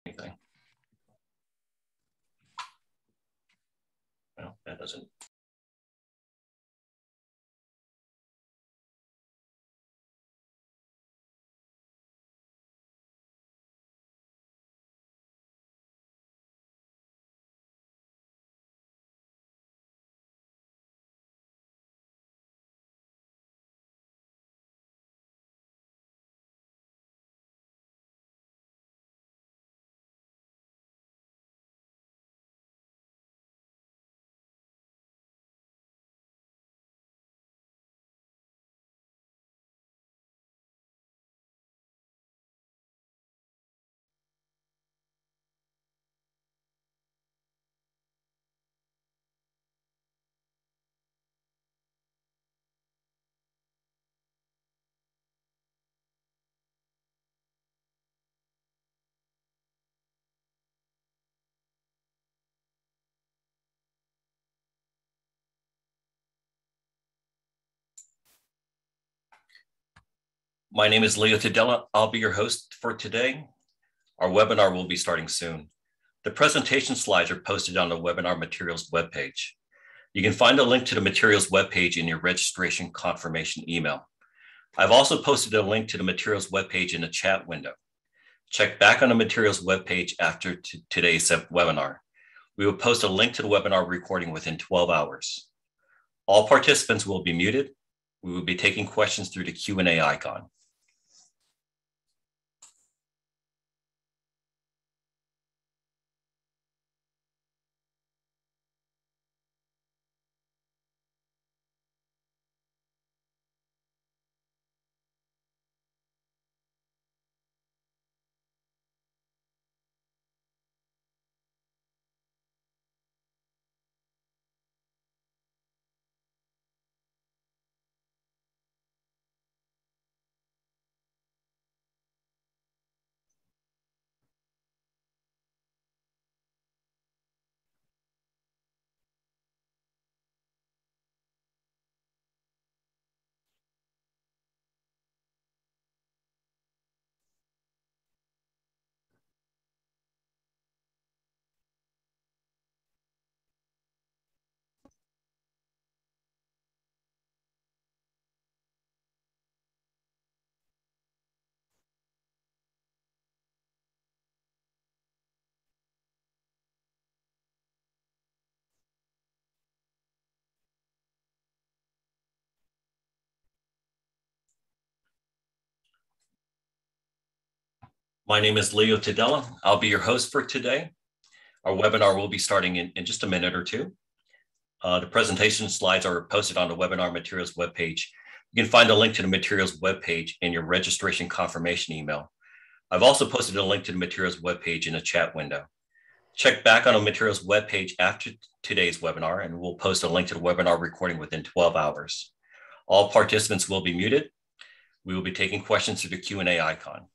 anything. Well, that doesn't. My name is Leo Tadella. I'll be your host for today. Our webinar will be starting soon. The presentation slides are posted on the webinar materials webpage. You can find a link to the materials webpage in your registration confirmation email. I've also posted a link to the materials webpage in the chat window. Check back on the materials webpage after today's webinar. We will post a link to the webinar recording within 12 hours. All participants will be muted. We will be taking questions through the Q&A icon. My name is Leo Tadella. I'll be your host for today. Our webinar will be starting in just a minute or two. The presentation slides are posted on the webinar materials webpage. You can find a link to the materials webpage in your registration confirmation email. I've also posted a link to the materials webpage in the chat window. Check back on the materials webpage after today's webinar, and we'll post a link to the webinar recording within 12 hours. All participants will be muted. We will be taking questions through the Q&A icon.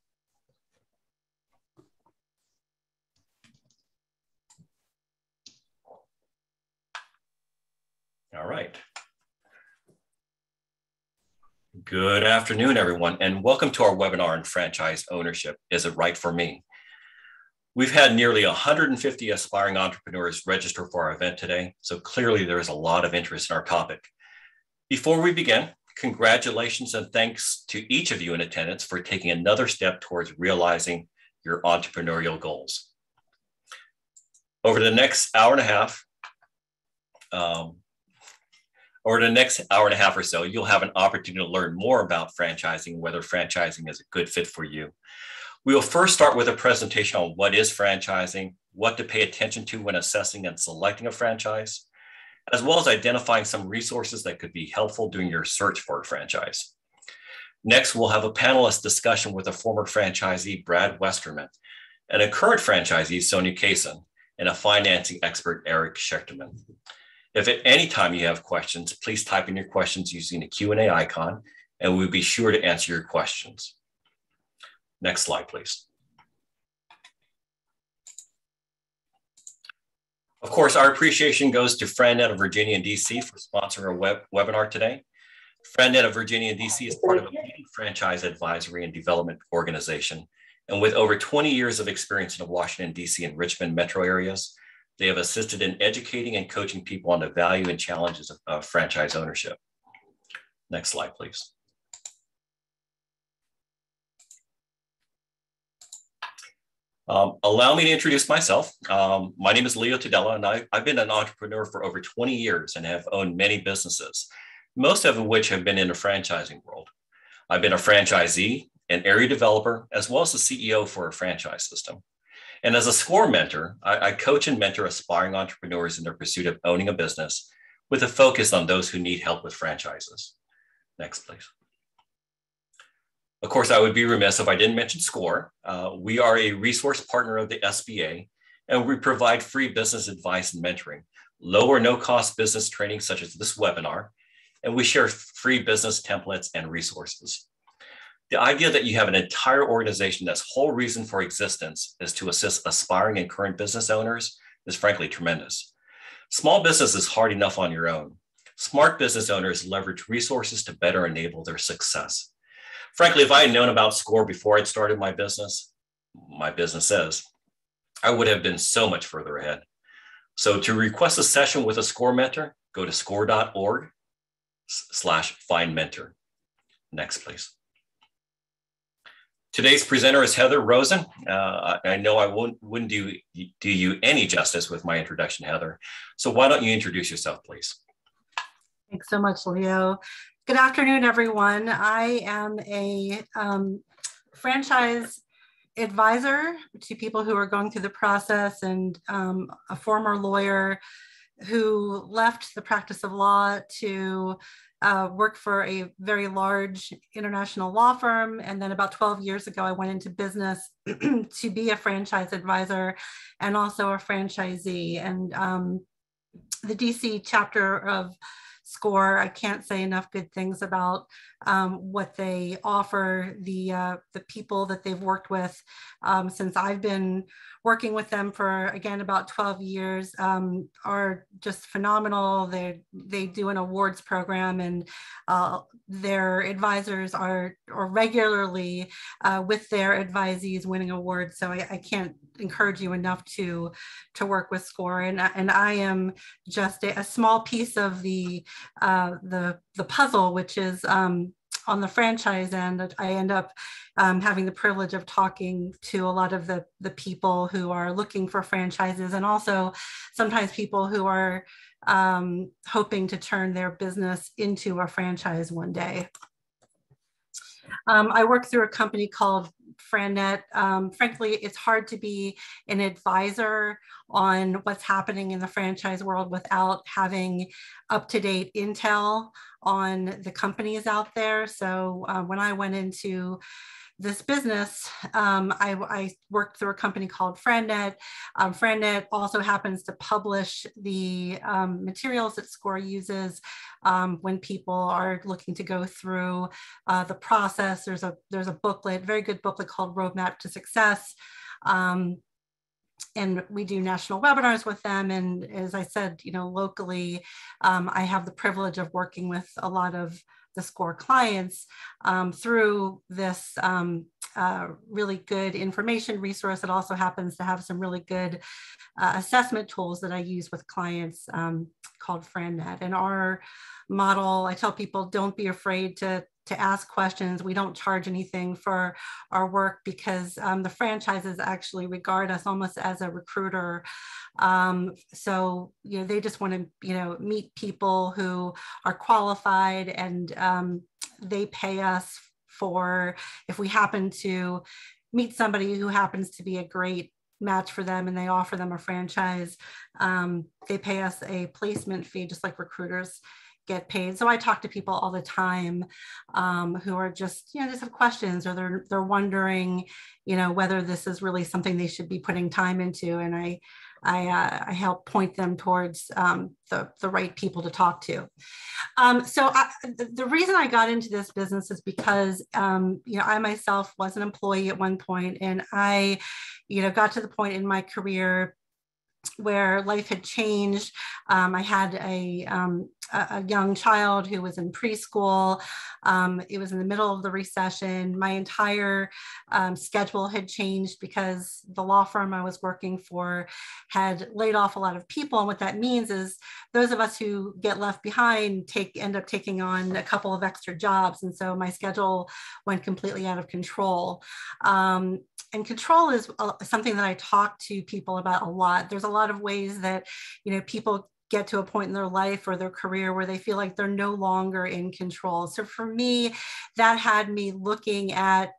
All right. Good afternoon, everyone, and welcome to our webinar on franchise ownership. Is it right for me? We've had nearly 150 aspiring entrepreneurs register for our event today, so clearly there is a lot of interest in our topic. Before we begin, congratulations and thanks to each of you in attendance for taking another step towards realizing your entrepreneurial goals. Over the next hour and a half, or so, you'll have an opportunity to learn more about franchising, whether franchising is a good fit for you. We will first start with a presentation on what is franchising, what to pay attention to when assessing and selecting a franchise, as well as identifying some resources that could be helpful during your search for a franchise. Next, we'll have a panelist discussion with a former franchisee, Brad Westerman, and a current franchisee, Sonia Kaysen, and a financing expert, Eric Schechterman. If at any time you have questions, please type in your questions using the Q&A icon, and we'll be sure to answer your questions. Next slide, please. Of course, our appreciation goes to FranNet of Virginia and DC for sponsoring our webinar today. FranNet of Virginia and DC is part of a leading franchise advisory and development organization, And with over 20 years of experience in the Washington, D.C. and Richmond metro areas, they have assisted in educating and coaching people on the value and challenges of franchise ownership. Next slide, please. Allow me to introduce myself. My name is Leo Tudela, and I've been an entrepreneur for over 20 years and have owned many businesses, most of which have been in the franchising world. I've been a franchisee, an area developer, as well as the CEO for a franchise system. And as a SCORE mentor, I coach and mentor aspiring entrepreneurs in their pursuit of owning a business with a focus on those who need help with franchises. Next, please. Of course, I would be remiss if I didn't mention SCORE. We are a resource partner of the SBA, and we provide free business advice and mentoring, low or no cost business training such as this webinar, and we share free business templates and resources. The idea that you have an entire organization that's whole reason for existence is to assist aspiring and current business owners is frankly tremendous. Small business is hard enough on your own. Smart business owners leverage resources to better enable their success. Frankly, if I had known about SCORE before I'd started my business is, I would have been so much further ahead. So to request a session with a SCORE mentor, go to score.org/find mentor. Next, please. Today's presenter is Heather Rosen. I know I wouldn't do you any justice with my introduction, Heather. So why don't you introduce yourself, please? Thanks so much, Leo. Good afternoon, everyone. I am a franchise advisor to people who are going through the process, and a former lawyer who left the practice of law to work for a very large international law firm. And then about 12 years ago, I went into business to be a franchise advisor and also a franchisee. And the DC chapter of SCORE, I can't say enough good things about what they offer, the people that they've worked with since I've been working with them for, again, about 12 years, are just phenomenal. They do an awards program, and their advisors are regularly with their advisees winning awards. So I can't encourage you enough to work with SCORE, and I am just a small piece of the puzzle, which is on the franchise end. I end up having the privilege of talking to a lot of the people who are looking for franchises, and also sometimes people who are hoping to turn their business into a franchise one day. I work through a company called FranNet. Frankly, it's hard to be an advisor on what's happening in the franchise world without having up-to-date intel on the companies out there. So when I went into this business, I worked through a company called FranNet. FranNet also happens to publish the materials that SCORE uses when people are looking to go through the process. There's a booklet, very good booklet called Roadmap to Success. And we do national webinars with them. And as I said, locally, I have the privilege of working with a lot of the SCORE clients through this really good information resource. It also happens to have some really good assessment tools that I use with clients called FranNet. And our model, I tell people, don't be afraid to ask questions. We don't charge anything for our work because the franchises actually regard us almost as a recruiter. So, they just want to, meet people who are qualified, and they pay us for, if we happen to meet somebody who happens to be a great match for them and they offer them a franchise, they pay us a placement fee, just like recruiters get paid. So I talk to people all the time who are just have questions, or they're wondering, whether this is really something they should be putting time into. And I help point them towards the right people to talk to. The reason I got into this business is because, I myself was an employee at one point, and I, got to the point in my career where life had changed. I had a young child who was in preschool. It was in the middle of the recession. My entire schedule had changed because the law firm I was working for had laid off a lot of people. And what that means is those of us who get left behind end up taking on a couple of extra jobs. And so my schedule went completely out of control. And control is something that I talk to people about a lot. There's a lot of ways that, people get to a point in their life or their career where they feel like they're no longer in control. So for me, that had me looking at,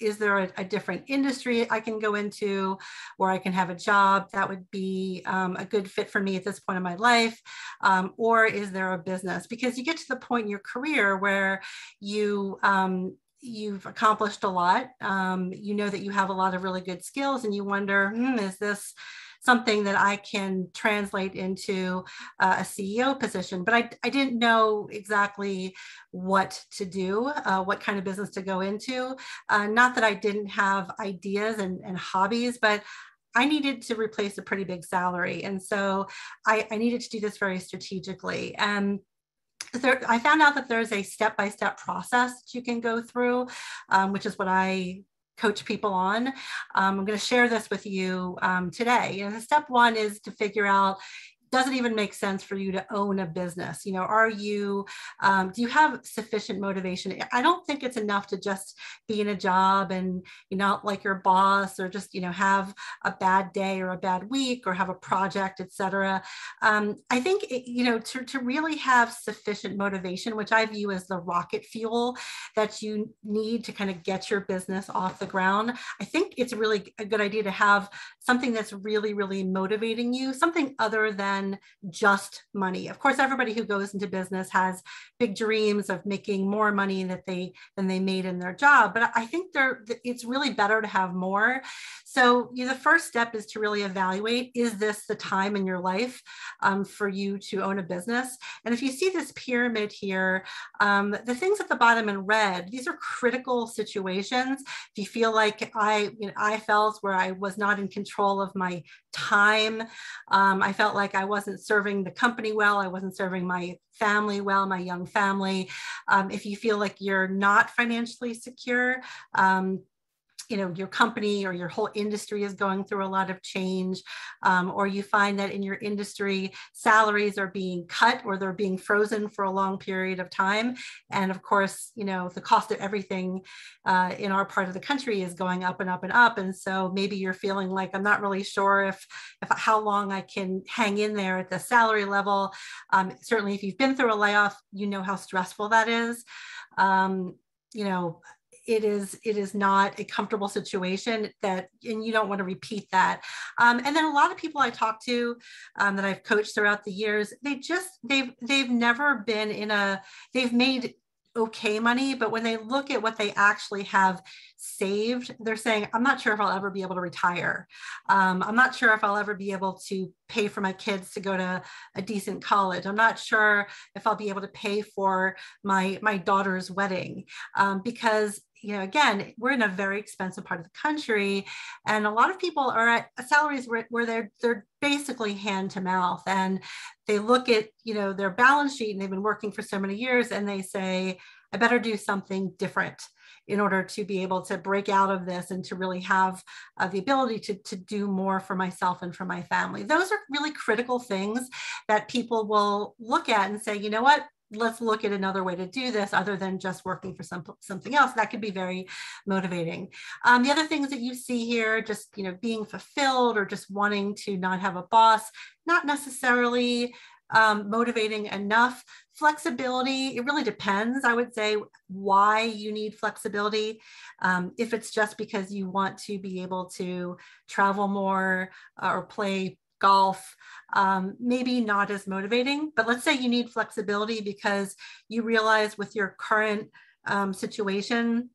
is there a different industry I can go into where I can have a job that would be a good fit for me at this point in my life? Or is there a business? Because you get to the point in your career where you've accomplished a lot. You know that you have a lot of really good skills, and you wonder, is this something that I can translate into a CEO position? But I didn't know exactly what to do, what kind of business to go into. Not that I didn't have ideas and hobbies, but I needed to replace a pretty big salary. And so I needed to do this very strategically. And I found out that there's a step-by-step process that you can go through, which is what I coach people on. I'm going to share this with you today. Step one is to figure out, does it even make sense for you to own a business? Do you have sufficient motivation? I don't think it's enough to just be in a job and, like your boss, or just, have a bad day or a bad week or have a project, et cetera. I think, to really have sufficient motivation, which I view as the rocket fuel that you need to kind of get your business off the ground, I think it's really a good idea to have something that's really, really motivating you, something other than just money. Of course, everybody who goes into business has big dreams of making more money than they made in their job. But I think it's really better to have more. So the first step is to really evaluate, is this the time in your life for you to own a business? And if you see this pyramid here, the things at the bottom in red, these are critical situations. If you feel like I felt where I was not in control of my time, I felt like I wasn't serving the company well, I wasn't serving my family well, my young family. If you feel like you're not financially secure, your company or your whole industry is going through a lot of change, or you find that in your industry, salaries are being cut or they're being frozen for a long period of time. And of course, the cost of everything in our part of the country is going up and up and up. And so maybe you're feeling like, I'm not really sure if how long I can hang in there at the salary level. Certainly, if you've been through a layoff, you know how stressful that is. It is not a comfortable situation and you don't want to repeat that. And then a lot of people I talk to that I've coached throughout the years, they've never been they've made okay money, but when they look at what they actually have saved, they're saying, I'm not sure if I'll ever be able to retire. I'm not sure if I'll ever be able to pay for my kids to go to a decent college. I'm not sure if I'll be able to pay for my daughter's wedding, because again, we're in a very expensive part of the country, and a lot of people are at salaries where they're basically hand to mouth, and they look at their balance sheet, and they've been working for so many years, and they say, I better do something different in order to be able to break out of this and to really have the ability to do more for myself and for my family. Those are really critical things that people will look at and say, you know what? Let's look at another way to do this other than just working for something else. That could be very motivating. The other things that you see here, just being fulfilled or just wanting to not have a boss, not necessarily motivating enough. Flexibility, it really depends, I would say, why you need flexibility. If it's just because you want to be able to travel more or play golf, maybe not as motivating. But let's say you need flexibility because you realize with your current situation,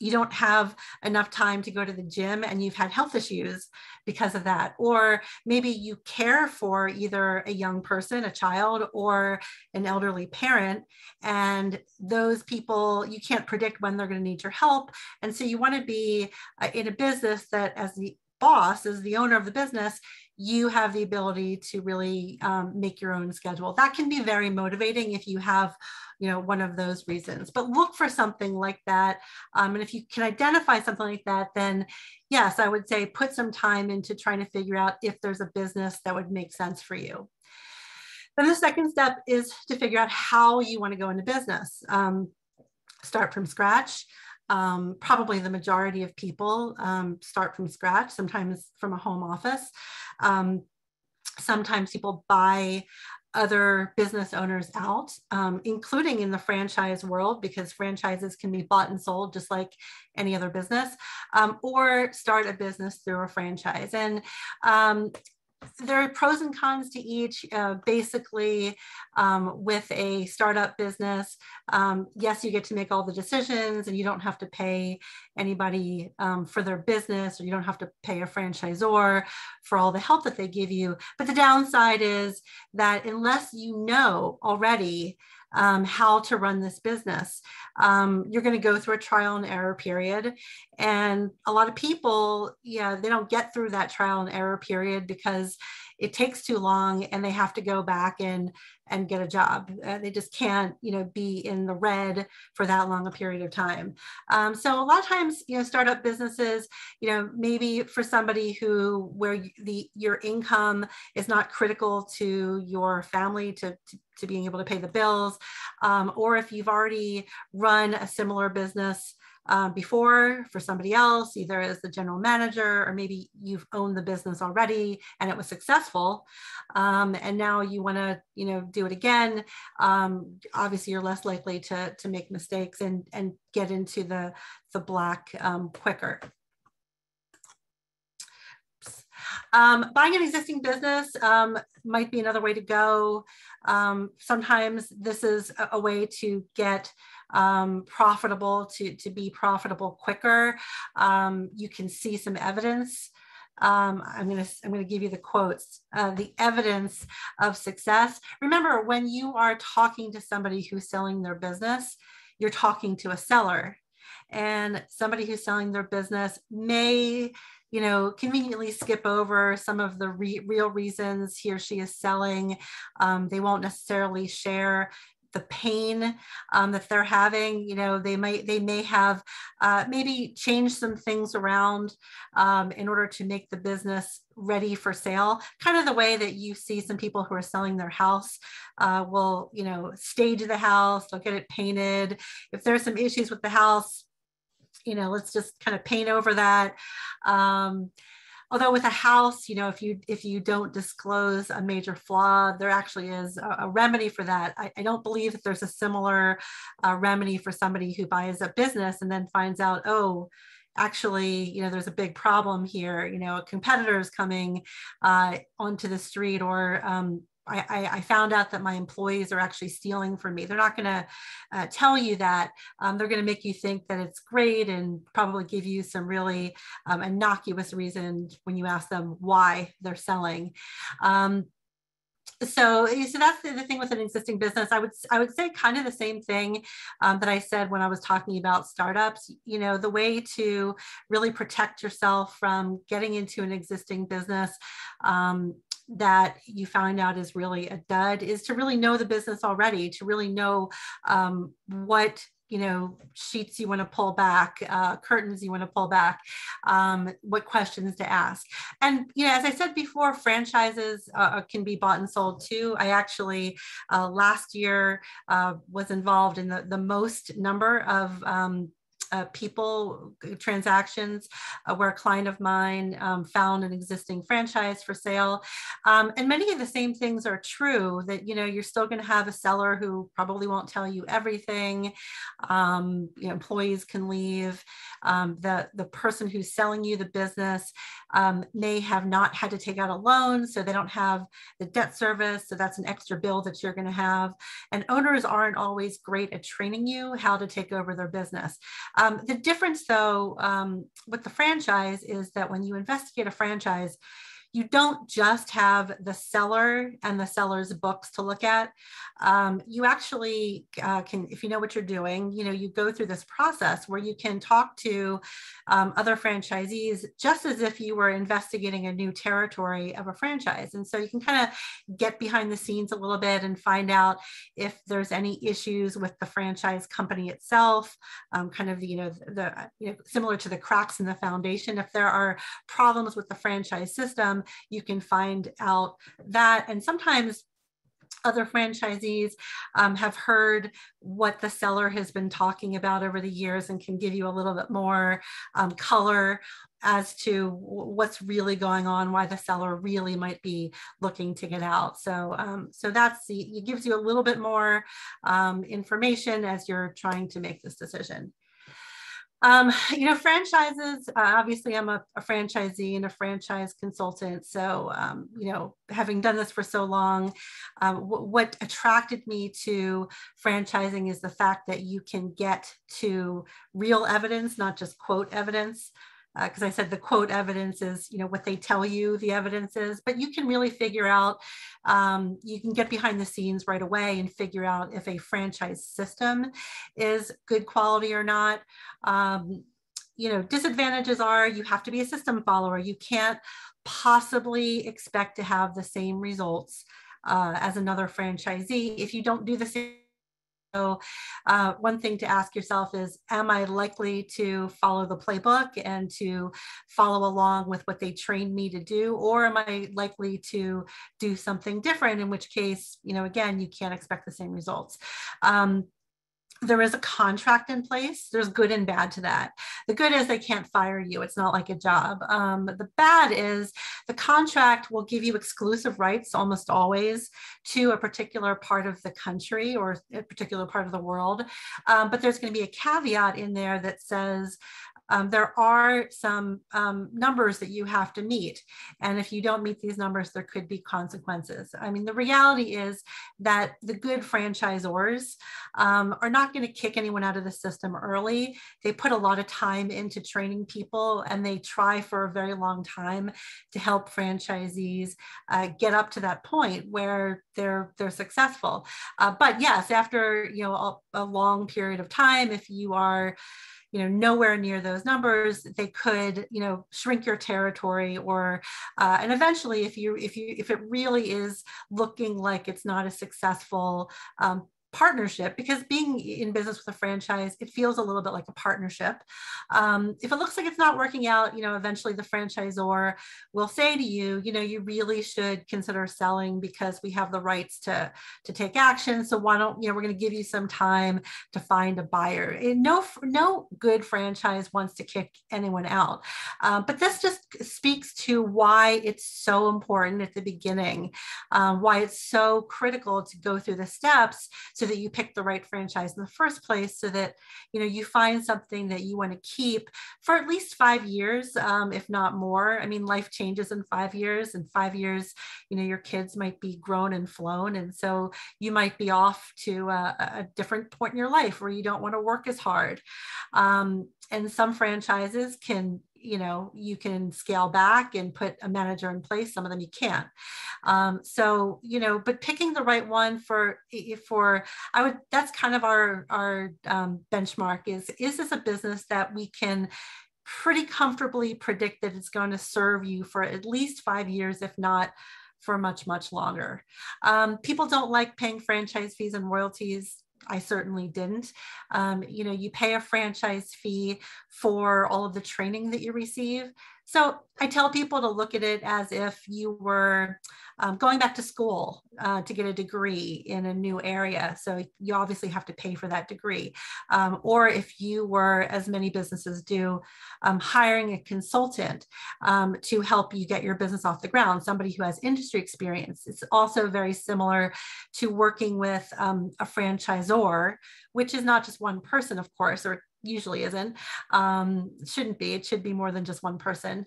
you don't have enough time to go to the gym and you've had health issues because of that. Or maybe you care for either a young person, a child, or an elderly parent, and those people, you can't predict when they're going to need your help. And so you want to be in a business that, as the boss, as the owner of the business, you have the ability to really make your own schedule. That can be very motivating if you have, one of those reasons. But look for something like that. And if you can identify something like that, then yes, I would say put some time into trying to figure out if there's a business that would make sense for you. Then the second step is to figure out how you want to go into business. Start from scratch. Probably the majority of people start from scratch, sometimes from a home office. Sometimes people buy other business owners out, including in the franchise world, because franchises can be bought and sold just like any other business, or start a business through a franchise. And there are pros and cons to each. Basically, with a startup business, yes, you get to make all the decisions and you don't have to pay anybody for their business, or you don't have to pay a franchisor for all the help that they give you. But the downside is that unless you know already how to run this business, you're going to go through a trial and error period. And a lot of people, they don't get through that trial and error period because it takes too long and they have to go back and get a job. They just can't, be in the red for that long a period of time. So a lot of times, startup businesses, maybe for somebody where your income is not critical to your family to being able to pay the bills, or if you've already run a similar business before for somebody else, either as the general manager, or maybe you've owned the business already and it was successful, and now you want to do it again. Obviously you're less likely to make mistakes and get into the black quicker. Buying an existing business might be another way to go. Sometimes this is a way to get profitable, to be profitable quicker. You can see some evidence. I'm going to give you the quotes, the evidence of success. Remember, when you are talking to somebody who's selling their business, you're talking to a seller, and somebody who's selling their business may conveniently skip over some of the real reasons he or she is selling. They won't necessarily share the pain that they're having. They may have maybe changed some things around in order to make the business ready for sale. Kind of the way that you see some people who are selling their house will, stage the house, they'll get it painted. If there's some issues with the house, let's just kind of paint over that. Although with a house, if you don't disclose a major flaw, there actually is a remedy for that. I don't believe that there's a similar remedy for somebody who buys a business and then finds out, oh, actually, there's a big problem here. A competitor is coming onto the street, or I found out that my employees are actually stealing from me. They're not going to tell you that. They're going to make you think that it's great and probably give you some really innocuous reason when you ask them why they're selling. So that's the thing with an existing business. I would say kind of the same thing that I said when I was talking about startups. The way to really protect yourself from getting into an existing business that you find out is really a dud is to really know the business already, to really know what sheets you want to pull back, curtains you want to pull back, what questions to ask. And, as I said before, franchises can be bought and sold too. I actually last year was involved in the most number of transactions where a client of mine found an existing franchise for sale. And many of the same things are true, that, you're still going to have a seller who probably won't tell you everything. Employees can leave. The person who's selling you the business may have not had to take out a loan, so they don't have the debt service. So that's an extra bill that you're going to have. And owners aren't always great at training you how to take over their business. The difference, though, with the franchise is that when you investigate a franchise, you don't just have the seller and the seller's books to look at. You actually can, if you know what you're doing, you go through this process where you can talk to other franchisees just as if you were investigating a new territory of a franchise. And so you can kind of get behind the scenes a little bit and find out if there's any issues with the franchise company itself, kind of, similar to the cracks in the foundation. If there are problems with the franchise system, you can find out that. And sometimes other franchisees have heard what the seller has been talking about over the years and can give you a little bit more color as to what's really going on, why the seller really might be looking to get out. So, it gives you a little bit more information as you're trying to make this decision. Franchises, obviously I'm a franchisee and a franchise consultant. So, having done this for so long, what attracted me to franchising is the fact that you can get to real evidence, not just quote evidence. Because I said the quote evidence is, what they tell you the evidence is, but you can really figure out, you can get behind the scenes right away and figure out if a franchise system is good quality or not. Disadvantages are you have to be a system follower. You can't possibly expect to have the same results as another franchisee if you don't do the same. So one thing to ask yourself is, am I likely to follow the playbook and to follow along with what they trained me to do? Or am I likely to do something different, in which case, again, you can't expect the same results. There is a contract in place. There's good and bad to that. The good is they can't fire you. It's not like a job. The bad is the contract will give you exclusive rights almost always to a particular part of the country or a particular part of the world. But there's going to be a caveat in there that says, there are some numbers that you have to meet. And if you don't meet these numbers, there could be consequences. I mean, the reality is that the good franchisors are not going to kick anyone out of the system early. They put a lot of time into training people, and they try for a very long time to help franchisees get up to that point where they're successful. But yes, after a long period of time, if you are nowhere near those numbers, they could, shrink your territory, or, and eventually, if it really is looking like it's not a successful partnership, because being in business with a franchise, it feels a little bit like a partnership. If it looks like it's not working out, eventually the franchisor will say to you, you really should consider selling because we have the rights to take action. So why don't, we're going to give you some time to find a buyer. And no good franchise wants to kick anyone out. But this just speaks to why it's so important at the beginning, why it's so critical to go through the steps so that you pick the right franchise in the first place, so that you find something that you want to keep for at least 5 years, if not more. I mean, life changes in 5 years. In 5 years, your kids might be grown and flown, and so you might be off to a different point in your life where you don't want to work as hard. And some franchises can, you can scale back and put a manager in place. Some of them you can't. But picking the right one that's kind of our benchmark is this a business that we can pretty comfortably predict that it's going to serve you for at least 5 years, if not for much, much longer. People don't like paying franchise fees and royalties. I certainly didn't. You pay a franchise fee for all of the training that you receive. So I tell people to look at it as if you were going back to school to get a degree in a new area. So you obviously have to pay for that degree. Or if you were, as many businesses do, hiring a consultant to help you get your business off the ground, somebody who has industry experience. It's also very similar to working with a franchisor, which is not just one person, of course, or usually isn't, shouldn't be. It should be more than just one person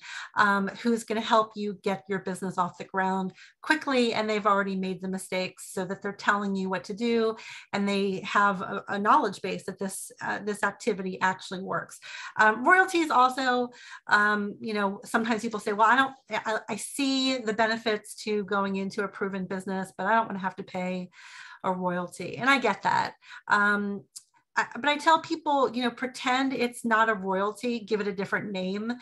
who's going to help you get your business off the ground quickly. And they've already made the mistakes so that they're telling you what to do. And they have a knowledge base that this activity actually works. Royalties also, sometimes people say, well, I see the benefits to going into a proven business, but I don't want to have to pay a royalty. And I get that. But I tell people, pretend it's not a royalty, give it a different name,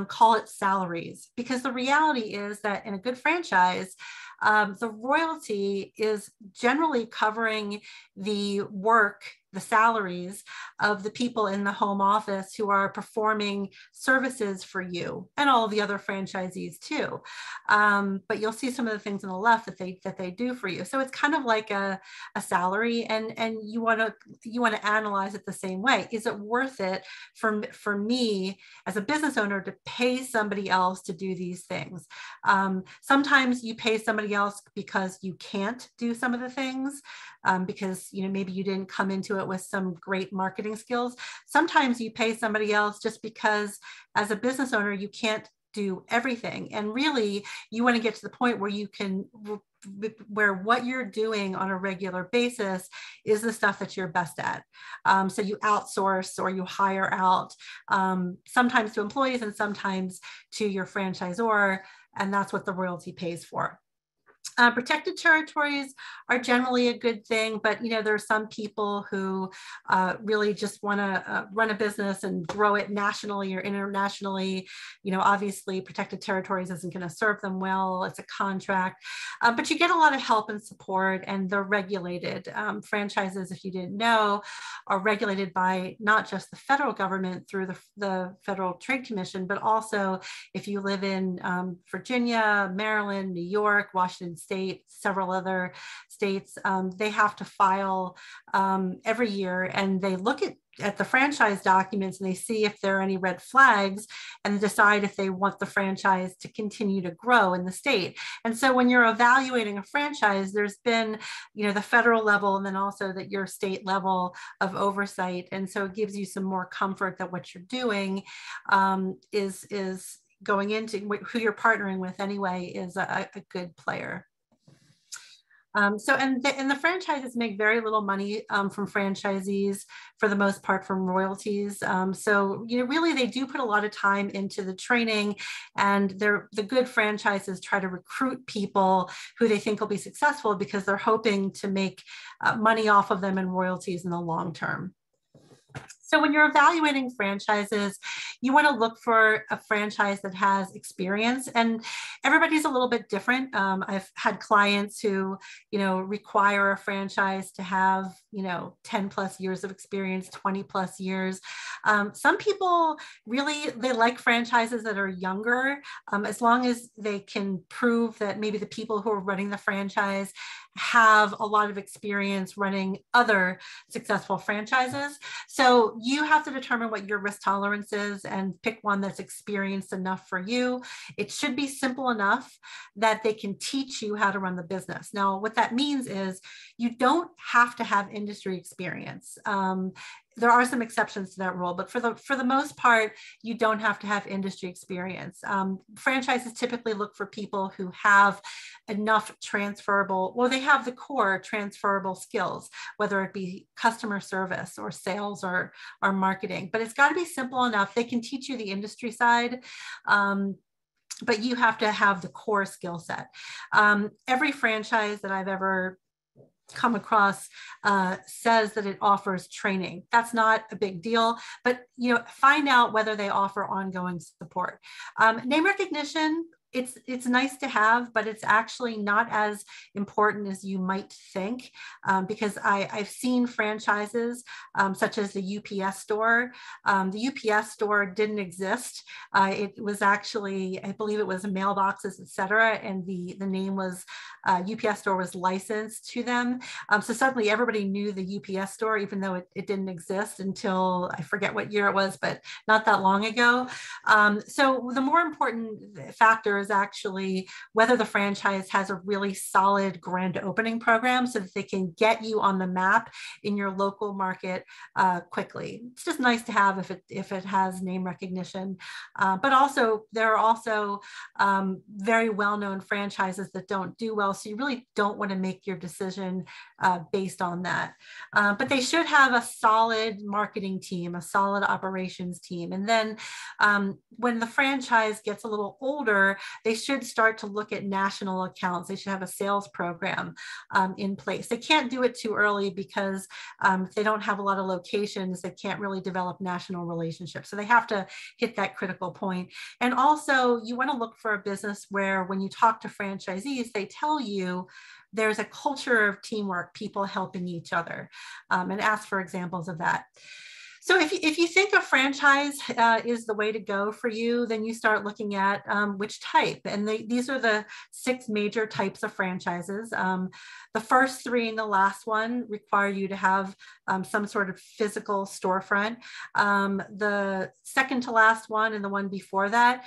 call it salaries, because the reality is that in a good franchise, the royalty is generally covering the work, the salaries of the people in the home office who are performing services for you and all the other franchisees too. But you'll see some of the things on the left that they do for you. So it's kind of like a salary, and you want to analyze it the same way. Is it worth it for me as a business owner to pay somebody else to do these things? Sometimes you pay somebody else because you can't do some of the things, because maybe you didn't come into it with some great marketing skills. Sometimes you pay somebody else just because as a business owner, you can't do everything. And really, you want to get to the point where where what you're doing on a regular basis is the stuff that you're best at. So you outsource or you hire out, sometimes to employees and sometimes to your franchisor, and that's what the royalty pays for. Protected territories are generally a good thing, but there are some people who really just want to run a business and grow it nationally or internationally. Obviously protected territories isn't going to serve them well. It's a contract, but you get a lot of help and support, and they're regulated. Franchises, if you didn't know, are regulated by not just the federal government through the Federal Trade Commission, but also if you live in Virginia, Maryland, New York, Washington State, several other states, they have to file every year, and they look at the franchise documents and they see if there are any red flags and decide if they want the franchise to continue to grow in the state. And so when you're evaluating a franchise, there's been, the federal level and then also your state level of oversight. And so it gives you some more comfort that what you're doing is going into who you're partnering with anyway is a good player. And the franchises make very little money from franchisees for the most part from royalties. So really they do put a lot of time into the training, and the good franchises try to recruit people who they think will be successful because they're hoping to make money off of them in royalties in the long term. So when you're evaluating franchises, you want to look for a franchise that has experience, and everybody's a little bit different. I've had clients who, require a franchise to have, 10 plus years of experience, 20 plus years. Some people really, they like franchises that are younger, as long as they can prove that maybe the people who are running the franchise have a lot of experience running other successful franchises. So you have to determine what your risk tolerance is and pick one that's experienced enough for you. It should be simple enough that they can teach you how to run the business. Now, what that means is you don't have to have industry experience. There are some exceptions to that rule, but for the most part, you don't have to have industry experience. Franchises typically look for people who have enough transferable, well, they have the core transferable skills, whether it be customer service or sales or marketing, but it's got to be simple enough. They can teach you the industry side, but you have to have the core skill set. Every franchise that I've ever come across says that it offers training. That's not a big deal, but find out whether they offer ongoing support. Name recognition, it's nice to have, but it's actually not as important as you might think, because I've seen franchises such as the UPS store. The UPS store didn't exist. It was actually, I believe it was mailboxes, et cetera, and the name was UPS store was licensed to them. So suddenly everybody knew the UPS store, even though it didn't exist until, I forget what year it was, but not that long ago. So the more important factor is actually whether the franchise has a really solid grand opening program so that they can get you on the map in your local market quickly. It's just nice to have if it has name recognition. But also, there are also very well-known franchises that don't do well. So you really don't want to make your decision based on that. But they should have a solid marketing team, a solid operations team. And then when the franchise gets a little older, they should start to look at national accounts. They should have a sales program in place. They can't do it too early because if they don't have a lot of locations, they can't really develop national relationships. So they have to hit that critical point. And also, you want to look for a business where when you talk to franchisees, they tell you there's a culture of teamwork, people helping each other, and ask for examples of that. So if you think a franchise is the way to go for you, then you start looking at which type. And these are the 6 major types of franchises. The first 3 and the last one require you to have some sort of physical storefront. The second to last one and the one before that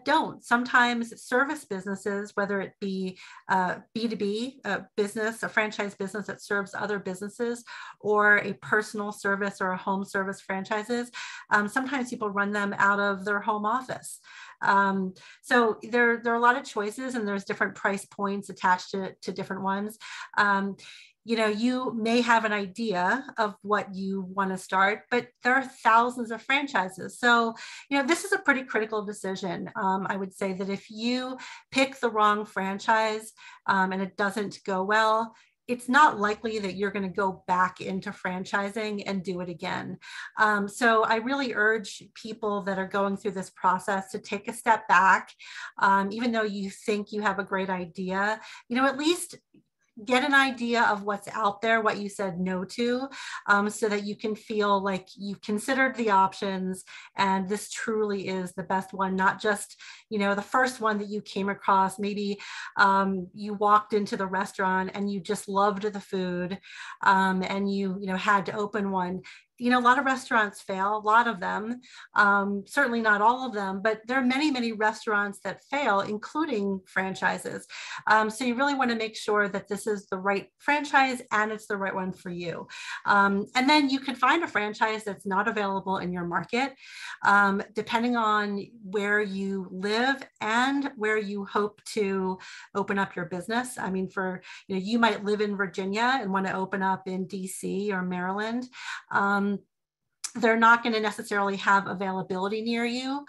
don't. Sometimes service businesses, whether it be B2B business, a franchise business that serves other businesses, or a personal service or a home service franchises, sometimes people run them out of their home office. So there are a lot of choices, and there's different price points attached to different ones. You know, you may have an idea of what you want to start, but there are thousands of franchises. So, you know, this is a pretty critical decision. I would say that if you pick the wrong franchise and it doesn't go well, it's not likely that you're going to go back into franchising and do it again. So I really urge people that are going through this process to take a step back, even though you think you have a great idea, you know, at least get an idea of what's out there, what you said no to, so that you can feel like you've considered the options and this truly is the best one, not just, you know, the first one that you came across. Maybe you walked into the restaurant and you just loved the food and you know, had to open one. You know, a lot of restaurants fail, a lot of them, certainly not all of them, but there are many, many restaurants that fail, including franchises. So you really want to make sure that this is the right franchise and it's the right one for you. And then you could find a franchise that's not available in your market, depending on where you live and where you hope to open up your business. I mean, you know, you might live in Virginia and want to open up in DC or Maryland. They're not going to necessarily have availability near you.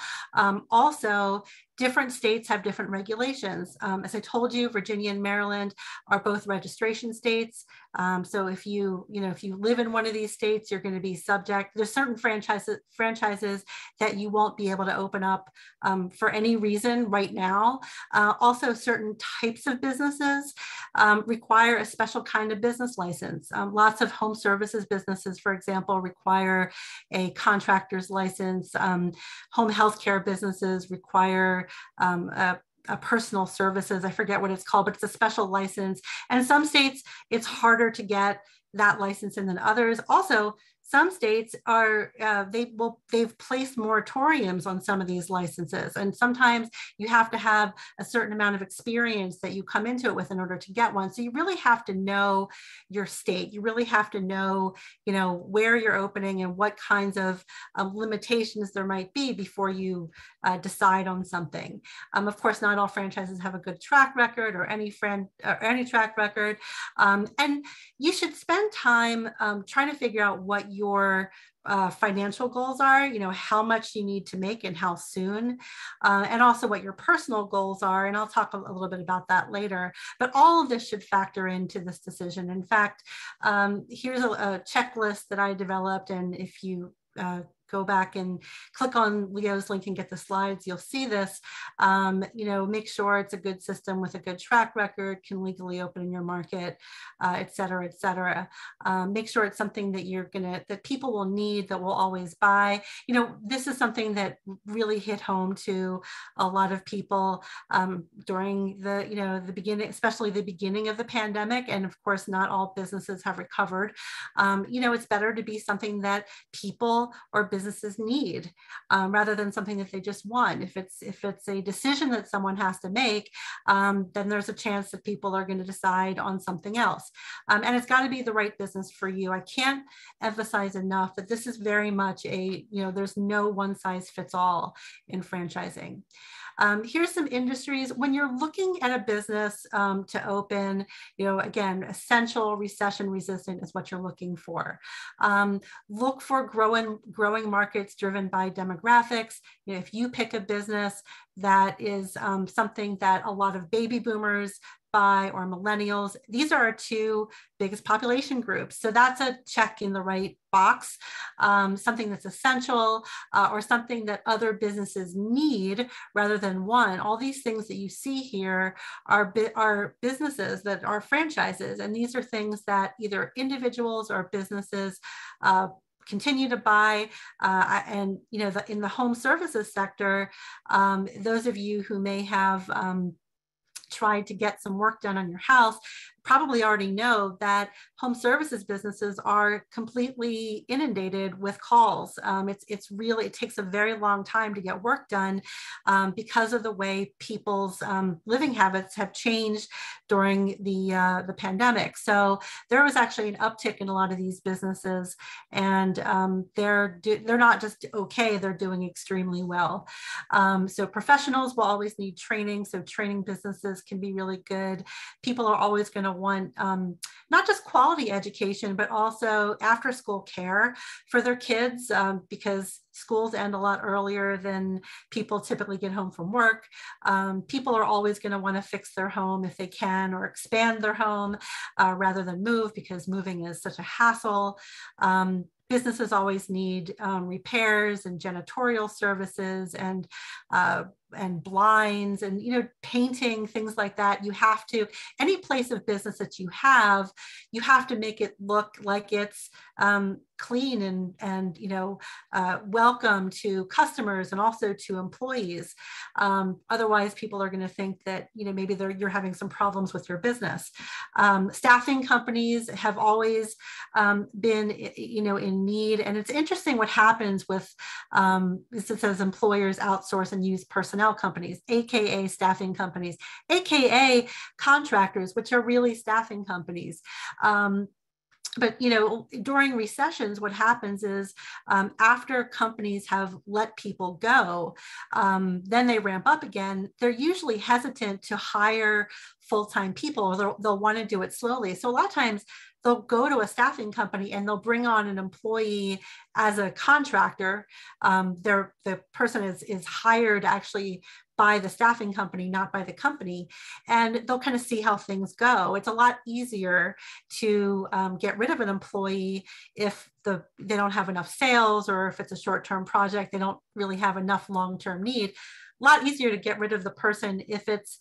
Also, different states have different regulations. As I told you, Virginia and Maryland are both registration states. So if you live in one of these states, you're going to be subject. There's certain franchises that you won't be able to open up for any reason right now. Also, certain types of businesses require a special kind of business license. Lots of home services businesses, for example, require a contractor's license. Home healthcare businesses require a personal services, I forget what it's called, but it's a special license. And in some states, it's harder to get that license in than others. Also, some states are, they've placed moratoriums on some of these licenses. And sometimes you have to have a certain amount of experience that you come into it with in order to get one. So you really have to know your state. You really have to know, you know, where you're opening and what kinds of limitations there might be before you decide on something. Of course, not all franchises have a good track record or any track record. And you should spend time trying to figure out what your financial goals are, you know, how much you need to make and how soon, and also what your personal goals are. And I'll talk a little bit about that later, but all of this should factor into this decision. In fact, here's a checklist that I developed. And if you go back and click on Leo's link and get the slides, you'll see this. You know, make sure it's a good system with a good track record, can legally open in your market, et cetera, et cetera. Make sure it's something that that people will need, that will always buy. You know, this is something that really hit home to a lot of people during the beginning, especially the beginning of the pandemic. And of course, not all businesses have recovered. You know, it's better to be something that people or businesses businesses need, rather than something that they just want. If it's a decision that someone has to make, then there's a chance that people are going to decide on something else. And it's got to be the right business for you. I can't emphasize enough that this is very much there's no one size fits all in franchising. Here's some industries. When you're looking at a business to open, again, essential, recession resistant is what you're looking for. Look for growing markets driven by demographics. If you pick a business that is something that a lot of baby boomers buy, or millennials, these are our two biggest population groups. So that's a check in the right box, something that's essential, or something that other businesses need rather than one. All these things that you see here are businesses that are franchises. And these are things that either individuals or businesses continue to buy. And in the home services sector, those of you who may have tried to get some work done on your house probably already know that home services businesses are completely inundated with calls. It takes a very long time to get work done because of the way people's living habits have changed during the pandemic. So there was actually an uptick in a lot of these businesses, and they're not just okay, they're doing extremely well. So professionals will always need training. So training businesses can be really good. People are always going to want not just quality education, but also after school care for their kids, because schools end a lot earlier than people typically get home from work. People are always going to want to fix their home if they can, or expand their home rather than move, because moving is such a hassle. Businesses always need repairs and janitorial services and blinds and painting, things like that. You have to, any place of business that you have to make it look like it's clean and welcome to customers and also to employees. Otherwise, people are going to think that maybe you're having some problems with your business. Staffing companies have always been in need, and it's interesting what happens with it says employers outsource and use personnel companies, aka staffing companies, aka contractors, which are really staffing companies. But during recessions, what happens is after companies have let people go, then they ramp up again. They're usually hesitant to hire full-time people, or they'll want to do it slowly. So a lot of times they'll go to a staffing company and they'll bring on an employee as a contractor. The person is hired actually by the staffing company, not by the company, and they'll kind of see how things go. It's a lot easier to get rid of an employee if they don't have enough sales, or if it's a short-term project, they don't really have enough long-term need. A lot easier to get rid of the person if it's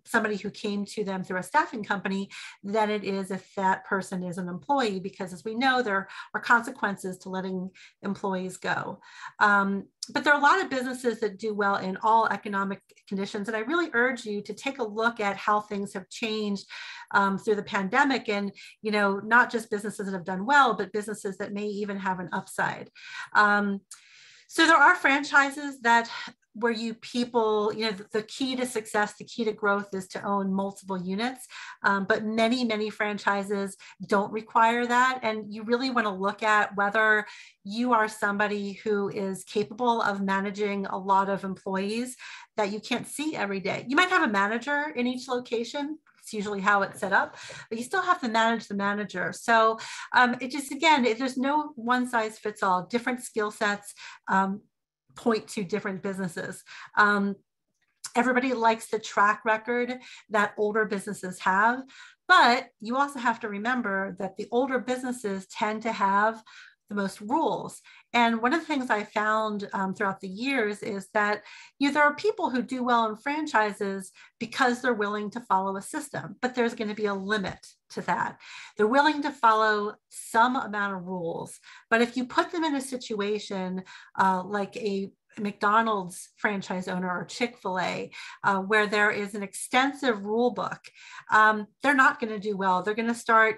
somebody who came to them through a staffing company than it is if that person is an employee, because as we know, there are consequences to letting employees go. But there are a lot of businesses that do well in all economic conditions. And I really urge you to take a look at how things have changed through the pandemic, and not just businesses that have done well, but businesses that may even have an upside. So there are franchises where the key to success, the key to growth is to own multiple units. But many, many franchises don't require that. And you really want to look at whether you are somebody who is capable of managing a lot of employees that you can't see every day. You might have a manager in each location. It's usually how it's set up, but you still have to manage the manager. So there's no one size fits all. Different skill sets point to different businesses. Everybody likes the track record that older businesses have, but you also have to remember that the older businesses tend to have the most rules. And one of the things I found throughout the years is that there are people who do well in franchises because they're willing to follow a system, but there's going to be a limit to that. They're willing to follow some amount of rules, but if you put them in a situation like a McDonald's franchise owner or Chick-fil-A, where there is an extensive rule book, they're not going to do well. They're going to start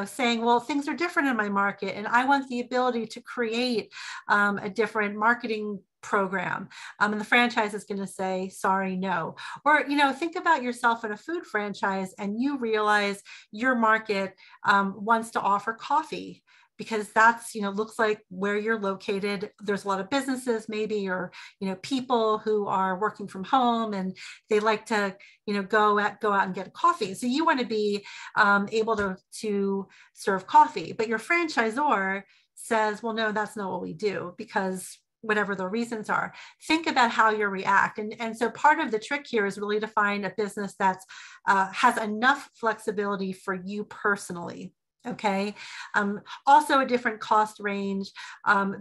saying, well, things are different in my market and I want the ability to create a different marketing program. And the franchise is going to say, sorry, no. Or, think about yourself in a food franchise and you realize your market wants to offer coffee, because that's, looks like where you're located. There's a lot of businesses maybe, or, people who are working from home and they like to, go out and get a coffee. So you want to be able to serve coffee, but your franchisor says, well, no, that's not what we do, because whatever the reasons are. Think about how you react. And so part of the trick here is really to find a business that's has enough flexibility for you personally. Okay. Also a different cost range.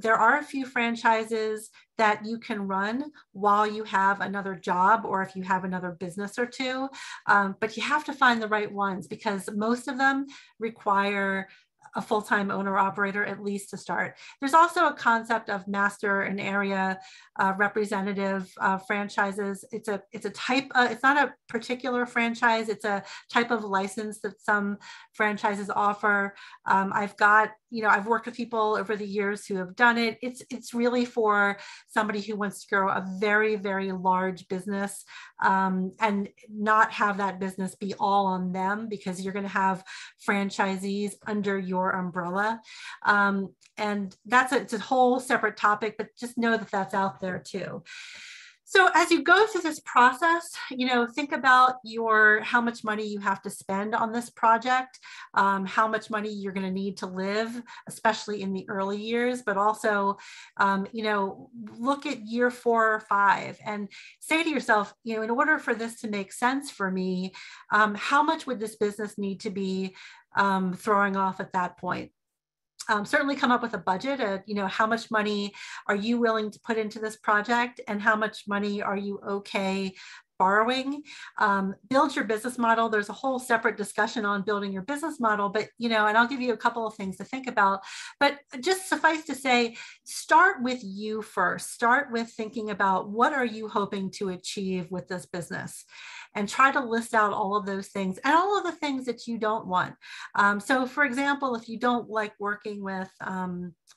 There are a few franchises that you can run while you have another job, or if you have another business or two, but you have to find the right ones, because most of them require a full-time owner operator, at least to start. There's also a concept of master and area representative franchises. It's a type, it's not a particular franchise, it's a type of license that some franchises offer. I've worked with people over the years who have done it. It's really for somebody who wants to grow a very, very large business and not have that business be all on them, because you're going to have franchisees under your umbrella. And it's a whole separate topic, but just know that that's out there too. So as you go through this process, think about how much money you have to spend on this project, how much money you're going to need to live, especially in the early years, but also, look at year 4 or 5 and say to yourself, in order for this to make sense for me, how much would this business need to be throwing off at that point? Certainly come up with a budget. How much money are you willing to put into this project, and how much money are you okay borrowing? Build your business model. There's a whole separate discussion on building your business model, but and I'll give you a couple of things to think about, but just suffice to say, start with you first. Start with thinking about what are you hoping to achieve with this business, and try to list out all of those things and all of the things that you don't want. So for example, if you don't like working with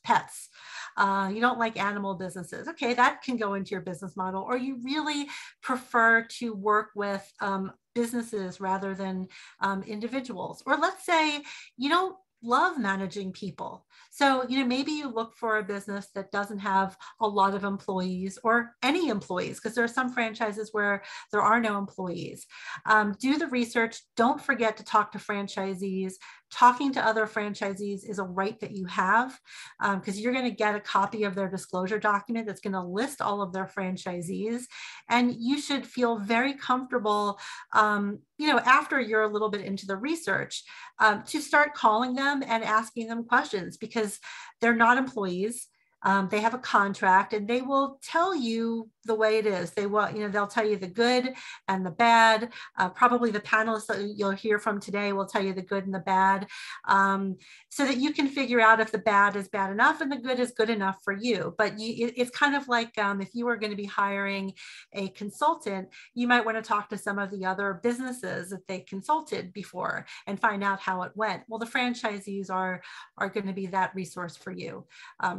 pets, you don't like animal businesses, okay, that can go into your business model. Or you really prefer to work with businesses rather than individuals. Or let's say you don't love managing people. So, maybe you look for a business that doesn't have a lot of employees or any employees, because there are some franchises where there are no employees. Do the research. Don't forget to talk to franchisees. Talking to other franchisees is a right that you have, because you're going to get a copy of their disclosure document that's going to list all of their franchisees. And you should feel very comfortable, after you're a little bit into the research, to start calling them and asking them questions, because they're not employees. They have a contract, and they will tell you the way it is. They will, they'll tell you the good and the bad. Probably the panelists that you'll hear from today will tell you the good and the bad, so that you can figure out if the bad is bad enough and the good is good enough for you. But it's kind of like if you were going to be hiring a consultant, you might want to talk to some of the other businesses that they consulted before and find out how it went. Well, the franchisees are going to be that resource for you.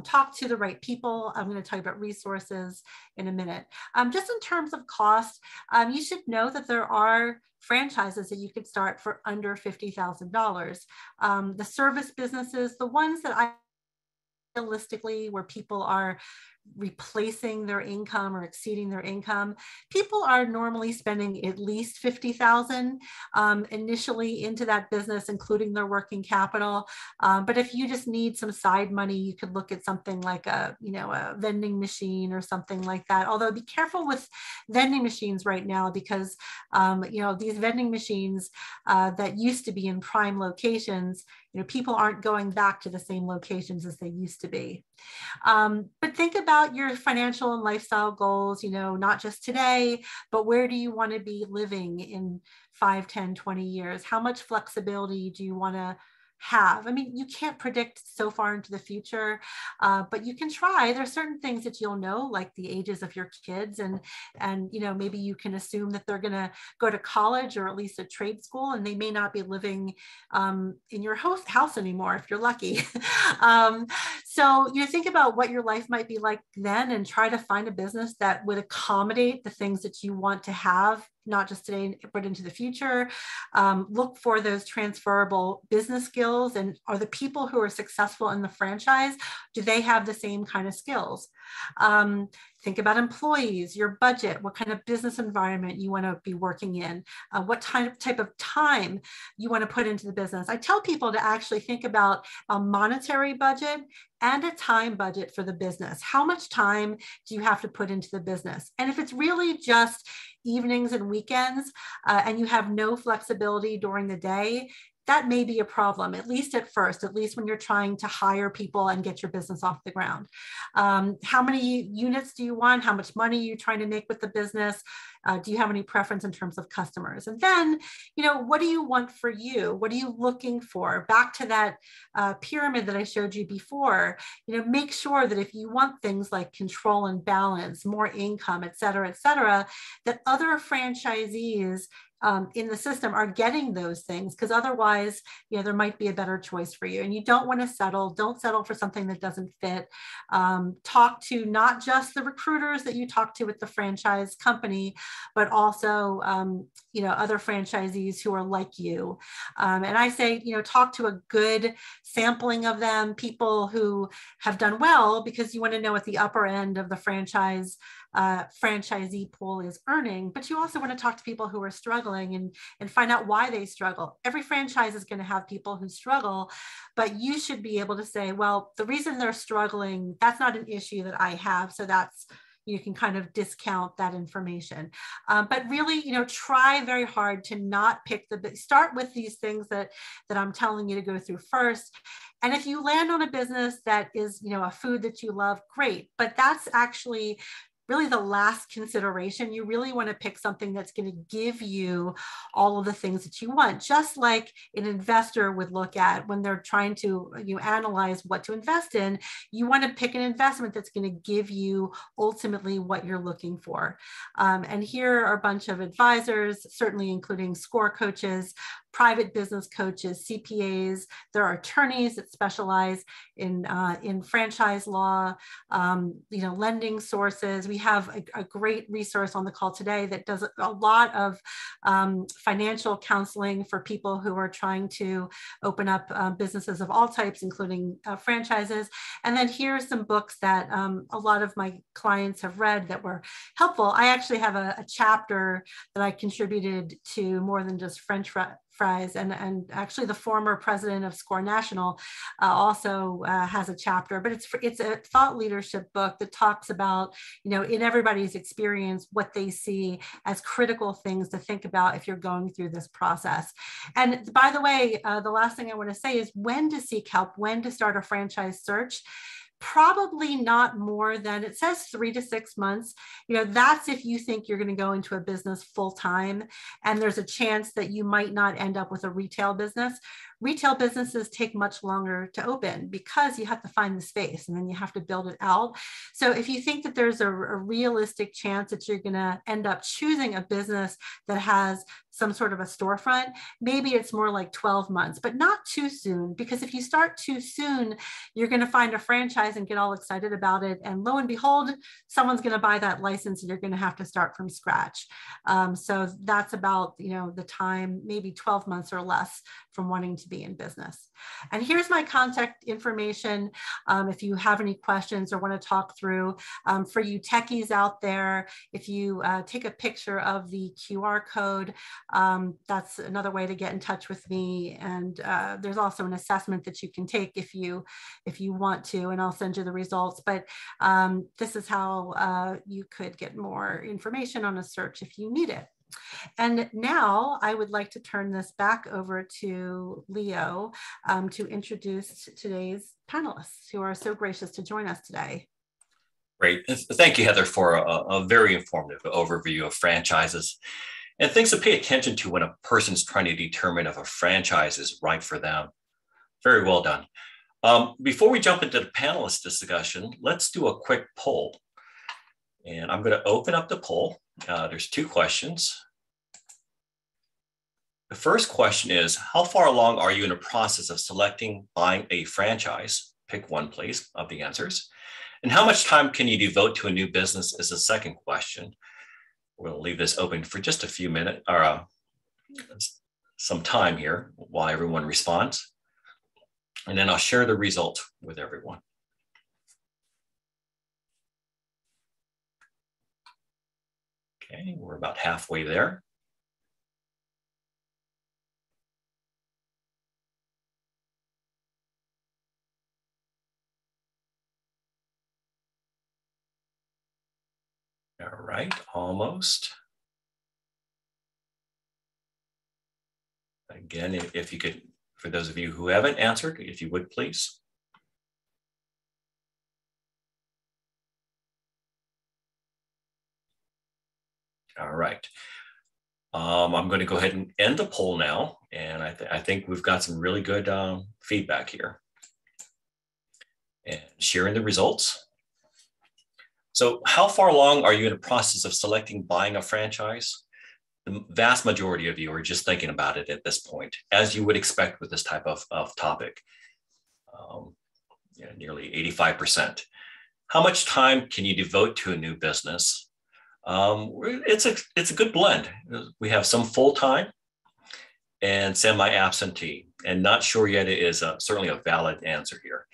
Talk to the right people. I'm going to tell you about resources in a minute. Just in terms of cost, you should know that there are franchises that you could start for under $50,000. The service businesses, the ones that I realistically, where people are replacing their income or exceeding their income, people are normally spending at least $50,000 initially into that business, including their working capital. But if you just need some side money, you could look at something like a vending machine or something like that. Although be careful with vending machines right now, because these vending machines that used to be in prime locations, people aren't going back to the same locations as they used to be. But think about your financial and lifestyle goals, not just today, but where do you want to be living in 5, 10, 20 years? How much flexibility do you want to have. I mean, you can't predict so far into the future, but you can try. There's certain things that you'll know, like the ages of your kids, and maybe you can assume that they're going to go to college or at least a trade school, and they may not be living in your house anymore if you're lucky. So think about what your life might be like then, and try to find a business that would accommodate the things that you want to have, not just today, but into the future. Look for those transferable business skills, and are the people who are successful in the franchise, do they have the same kind of skills? Think about employees, your budget, what kind of business environment you want to be working in, what type of time you want to put into the business. I tell people to actually think about a monetary budget and a time budget for the business. How much time do you have to put into the business? And if it's really just evenings and weekends, and you have no flexibility during the day, that may be a problem, at least at first, at least when you're trying to hire people and get your business off the ground. How many units do you want? How much money are you trying to make with the business? Do you have any preference in terms of customers? And then, what do you want for you? What are you looking for? Back to that pyramid that I showed you before, make sure that if you want things like control and balance, more income, et cetera, that other franchisees in the system are getting those things, because otherwise, there might be a better choice for you. And you don't want to settle. Don't settle for something that doesn't fit. Talk to not just the recruiters that you talk to with the franchise company, but also, other franchisees who are like you. And I say, talk to a good sampling of them, people who have done well, because you want to know what the upper end of the franchisee pool is earning, but you also want to talk to people who are struggling and find out why they struggle. Every franchise is going to have people who struggle, but you should be able to say, well, the reason they're struggling, that's not an issue that I have. So you can kind of discount that information. But really, try very hard to not start with these things that I'm telling you to go through first. And if you land on a business that is, a food that you love, great. But that's actually really the last consideration. You really want to pick something that's going to give you all of the things that you want, just like an investor would look at when they're trying to analyze what to invest in. You want to pick an investment that's going to give you ultimately what you're looking for. And here are a bunch of advisors, certainly including SCORE coaches, private business coaches, CPAs. There are attorneys that specialize in franchise law, lending sources. We have a great resource on the call today that does a lot of financial counseling for people who are trying to open up businesses of all types, including franchises. And then here are some books that a lot of my clients have read that were helpful. I actually have a chapter that I contributed to More Than Just French Fries, and actually the former president of SCORE National also has a chapter, but it's a thought leadership book that talks about, in everybody's experience, what they see as critical things to think about if you're going through this process. And by the way, the last thing I want to say is when to seek help, when to start a franchise search. Probably not more than, it says 3 to 6 months. That's if you think you're going to go into a business full time and there's a chance that you might not end up with a retail business. Retail businesses take much longer to open because you have to find the space and then you have to build it out. So if you think that there's a realistic chance that you're going to end up choosing a business that has some sort of a storefront, maybe it's more like 12 months, but not too soon, because if you start too soon, you're going to find a franchise and get all excited about it. And lo and behold, someone's going to buy that license and you're going to have to start from scratch. So that's about, the time, maybe 12 months or less from wanting to be in business. And here's my contact information. If you have any questions or want to talk through, for you techies out there, if you take a picture of the QR code, that's another way to get in touch with me. And there's also an assessment that you can take if you want to, and I'll send you the results. But this is how you could get more information on a search if you need it. And now I would like to turn this back over to Leo to introduce today's panelists who are so gracious to join us today. Great. Thank you, Heather, for a very informative overview of franchises and things to pay attention to when a person's trying to determine if a franchise is right for them. Very well done. Before we jump into the panelist discussion, let's do a quick poll. And I'm going to open up the poll. There's 2 questions. The first question is, how far along are you in the process of selecting, buying a franchise? Pick one, please, of the answers. And how much time can you devote to a new business is the second question. We'll leave this open for just a few minutes, or some time here while everyone responds. And then I'll share the results with everyone. Okay, we're about halfway there. All right, almost. Again, if you could, for those of you who haven't answered, if you would, please. All right. I'm going to go ahead and end the poll now, and I think we've got some really good feedback here. And sharing the results. So how far along are you in the process of selecting, buying a franchise? The vast majority of you are just thinking about it at this point, as you would expect with this type of topic, nearly 85%. How much time can you devote to a new business? It's a good blend. We have some full-time and semi-absentee, and not sure yet is certainly a valid answer here.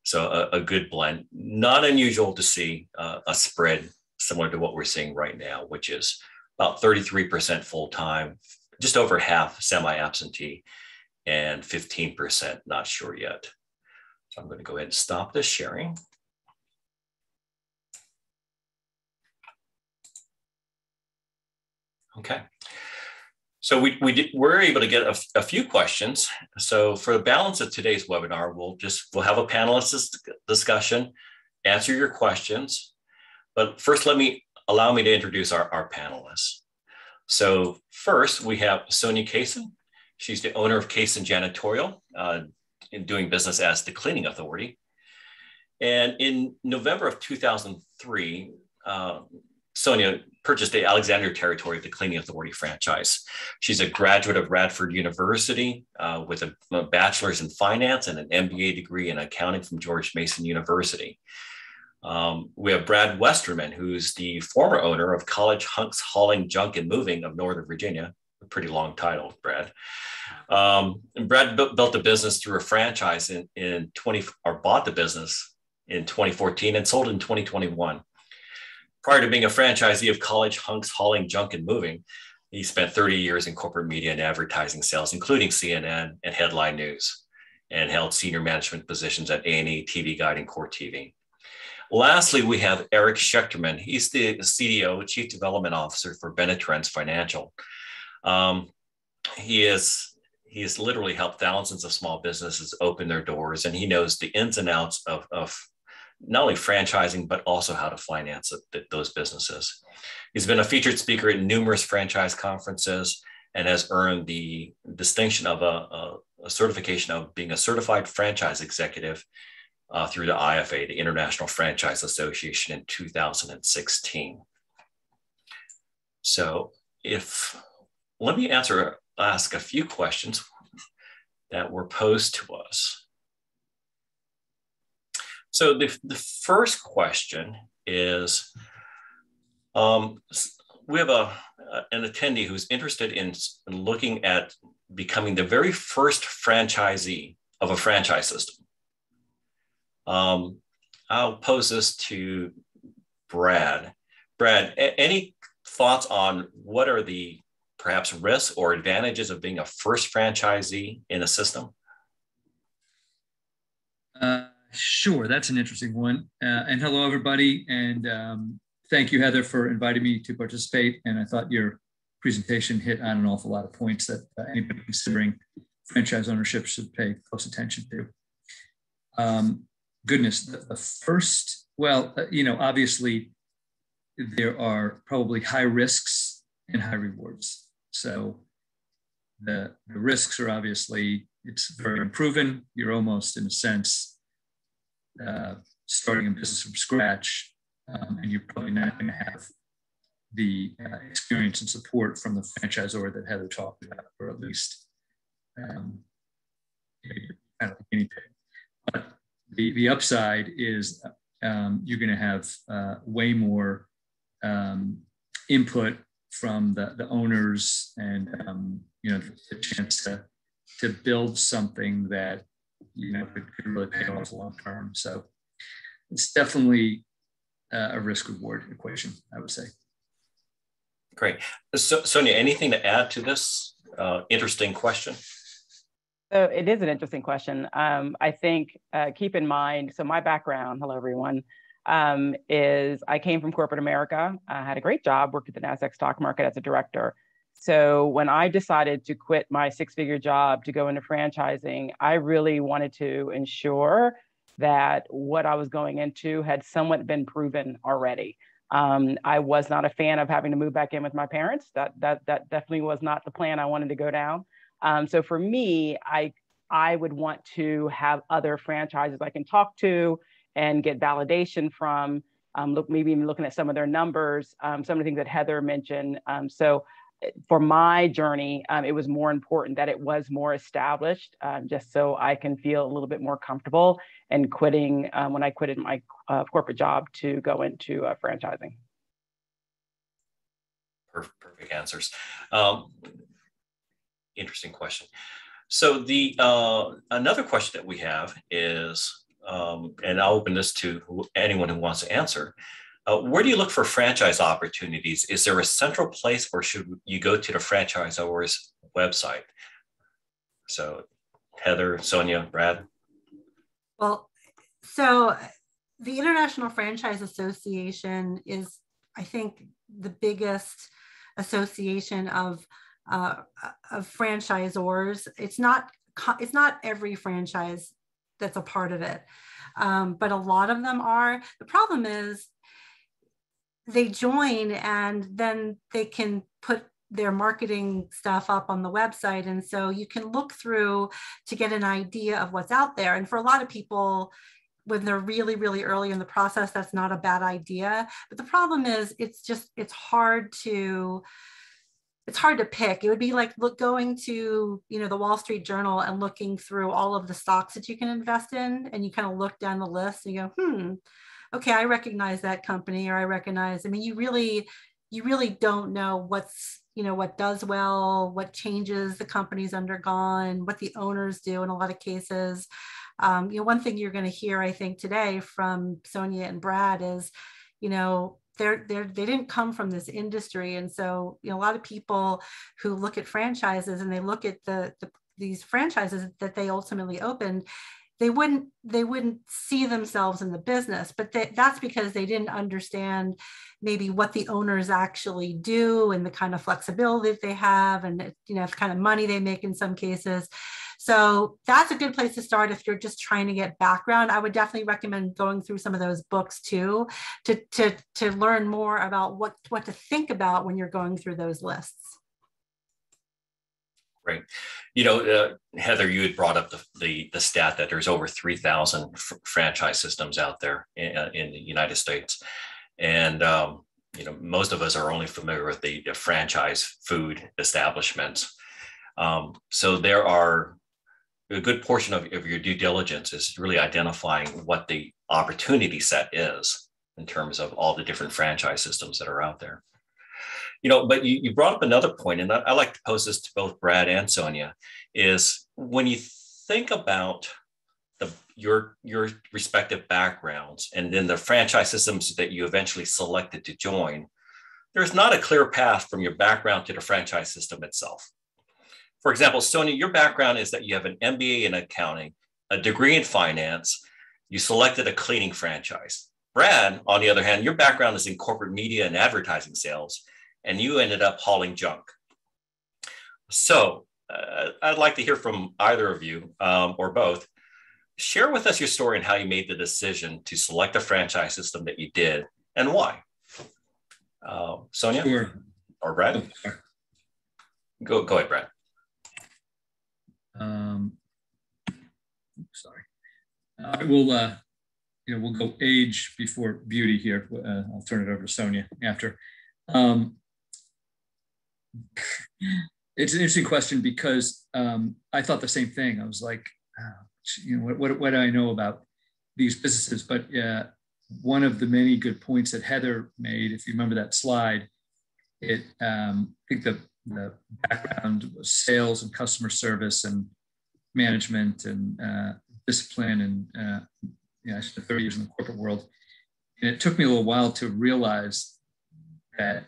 So a good blend, not unusual to see a spread similar to what we're seeing right now, which is about 33% full-time, just over half semi-absentee, and 15% not sure yet. So I'm going to go ahead and stop this sharing. Okay. So we're able to get a few questions. So for the balance of today's webinar, we'll have a panelist discussion, answer your questions. But first, allow me to introduce our panelists. So first, we have Sonia Kaysen. She's the owner of Kaysen Janitorial, in doing business as the Cleaning Authority. And in November of 2003, Sonia purchased the Alexandria territory of the Cleaning Authority franchise. She's a graduate of Radford University with a bachelor's in finance and an MBA degree in accounting from George Mason University. We have Brad Westerman, who's the former owner of College Hunks Hauling, Junk, and Moving of Northern Virginia. A pretty long title, Brad. And Brad built a business through a franchise bought the business in 2014 and sold in 2021. Prior to being a franchisee of College Hunks Hauling, Junk, and Moving, he spent 30 years in corporate media and advertising sales, including CNN and Headline News, and held senior management positions at A&E, TV Guide, and Core TV. Lastly, we have Eric Schechterman. He's the CDO, Chief Development Officer for Benetrends Financial. He has literally helped thousands of small businesses open their doors, and he knows the ins and outs of not only franchising, but also how to finance those businesses. He's been a featured speaker at numerous franchise conferences and has earned the distinction of a certification of being a certified franchise executive through the IFA, the International Franchise Association, in 2016. So let me ask a few questions that were posed to us. So the first question is, we have an attendee who's interested in looking at becoming the very first franchisee of a franchise system. I'll pose this to Brad. Brad, any thoughts on what are the perhaps risks or advantages of being a first franchisee in a system? Sure, that's an interesting one. And hello, everybody. And thank you, Heather, for inviting me to participate. And I thought your presentation hit on an awful lot of points that anybody considering franchise ownership should pay close attention to. Goodness, the first, obviously, there are probably high risks and high rewards. So the risks are obviously it's very unproven. You're almost, in a sense, starting a business from scratch, and you're probably not going to have the experience and support from the franchisor that Heather talked about, or at least kind of a guinea pig. But the upside is you're going to have way more input from the owners, and the chance to build something that could really pay off long term. So it's definitely a risk reward equation, I would say. Great. So, Sonia, anything to add to this interesting question? So it is an interesting question. I think keep in mind, so my background, hello everyone, is I came from corporate America. I had a great job, worked at the NASDAQ stock market as a director. So when I decided to quit my six-figure job to go into franchising, I really wanted to ensure that what I was going into had somewhat been proven already. I was not a fan of having to move back in with my parents. That definitely was not the plan I wanted to go down. So for me, I would want to have other franchises I can talk to and get validation from, maybe even looking at some of their numbers, some of the things that Heather mentioned. So for my journey, it was more important that it was more established, just so I can feel a little bit more comfortable in quitting when I quitted my corporate job to go into franchising. Perfect answers. Interesting question. So the another question that we have is, and I'll open this to anyone who wants to answer. Where do you look for franchise opportunities? Is there a central place, or should you go to the franchisor's website? So Heather, Sonia, Brad. Well, so the International Franchise Association is, I think, the biggest association of franchisors. It's not every franchise that's a part of it, but a lot of them are. The problem is they join and then they can put their marketing stuff up on the website, and so you can look through to get an idea of what's out there. And for a lot of people, when they're really, really early in the process, that's not a bad idea. But the problem is it's hard to pick. It would be like going to, the Wall Street Journal and looking through all of the stocks that you can invest in, and you kind of look down the list and you go, okay, I recognize that company, or you really don't know what does well, what changes the company's undergone, what the owners do in a lot of cases. One thing you're going to hear, I think, today from Sonia and Brad is, they didn't come from this industry. And so, a lot of people who look at franchises and they look at these franchises that they ultimately opened, they wouldn't see themselves in the business, but that's because they didn't understand maybe what the owners actually do and the kind of flexibility that they have, and the kind of money they make in some cases. So that's a good place to start if you're just trying to get background. I would definitely recommend going through some of those books too, to learn more about what to think about when you're going through those lists. Great. Heather, you had brought up the stat that there's over 3,000 franchise systems out there in the United States. And, most of us are only familiar with the franchise food establishments. So there are a good portion of your due diligence is really identifying what the opportunity set is in terms of all the different franchise systems that are out there. But you brought up another point, and I like to pose this to both Brad and Sonia, is when you think about your respective backgrounds and then the franchise systems that you eventually selected to join, there's not a clear path from your background to the franchise system itself. For example, Sonia, your background is that you have an MBA in accounting, a degree in finance, you selected a cleaning franchise. Brad, on the other hand, your background is in corporate media and advertising sales, and you ended up hauling junk. So I'd like to hear from either of you or both. Share with us your story and how you made the decision to select a franchise system that you did and why. Sonia? Sure. Or Brad? Go ahead, Brad. sorry. We'll we'll go age before beauty here. I'll turn it over to Sonia after. It's an interesting question because I thought the same thing. I was like, what do I know about these businesses? But one of the many good points that Heather made, if you remember that slide, I think the background was sales and customer service and management and discipline, and I spent 30 years in the corporate world. And it took me a little while to realize that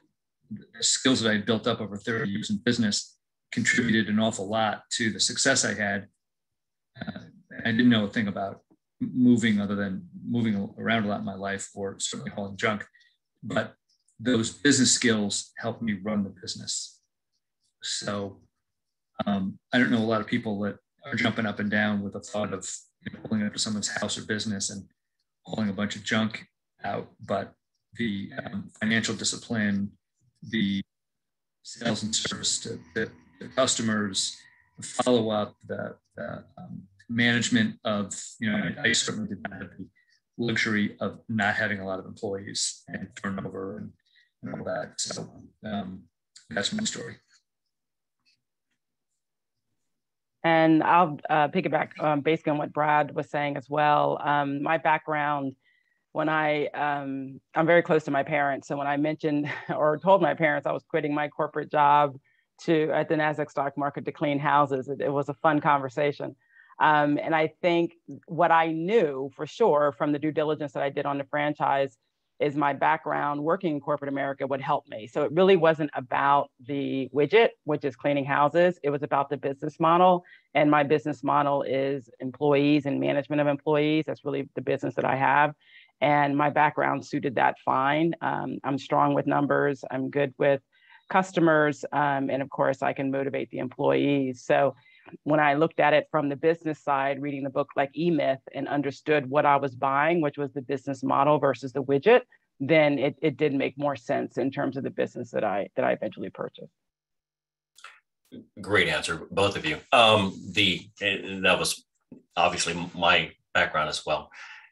the skills that I had built up over 30 years in business contributed an awful lot to the success I had. I didn't know a thing about moving other than moving around a lot in my life, or certainly hauling junk. But those business skills helped me run the business. So I don't know a lot of people that are jumping up and down with the thought of pulling up to someone's house or business and hauling a bunch of junk out, but the financial discipline, the sales and service to the customers, the follow-up, the management of, I certainly did not have the luxury of not having a lot of employees and turnover and all that. So that's my story. And I'll piggyback basically on what Brad was saying as well. My background, when I'm very close to my parents. So when I mentioned or told my parents I was quitting my corporate job at the NASDAQ stock market to clean houses, it was a fun conversation. And I think what I knew for sure from the due diligence that I did on the franchise is my background working in corporate America would help me. So it really wasn't about the widget, which is cleaning houses. It was about the business model. And my business model is employees and management of employees. That's really the business that I have. And my background suited that fine. I'm strong with numbers. I'm good with customers. And of course, I can motivate the employees. So when I looked at it from the business side, reading the book like E-Myth and understood what I was buying, which was the business model versus the widget, then it did make more sense in terms of the business that I eventually purchased. Great answer, both of you. That was obviously my background as well.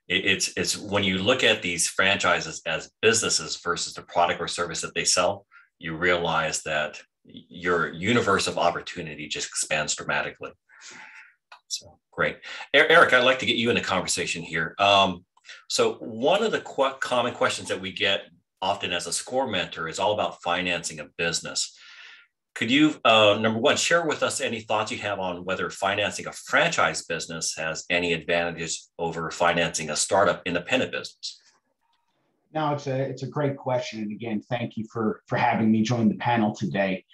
It's when you look at these franchises as businesses versus the product or service that they sell, you realize that your universe of opportunity just expands dramatically. So great. Eric, I'd like to get you in the conversation here. So one of the common questions that we get often as a SCORE mentor is all about financing a business. Could you, number one, share with us any thoughts you have on whether financing a franchise business has any advantages over financing a startup independent business? No, it's a great question. And again, thank you for having me join the panel today.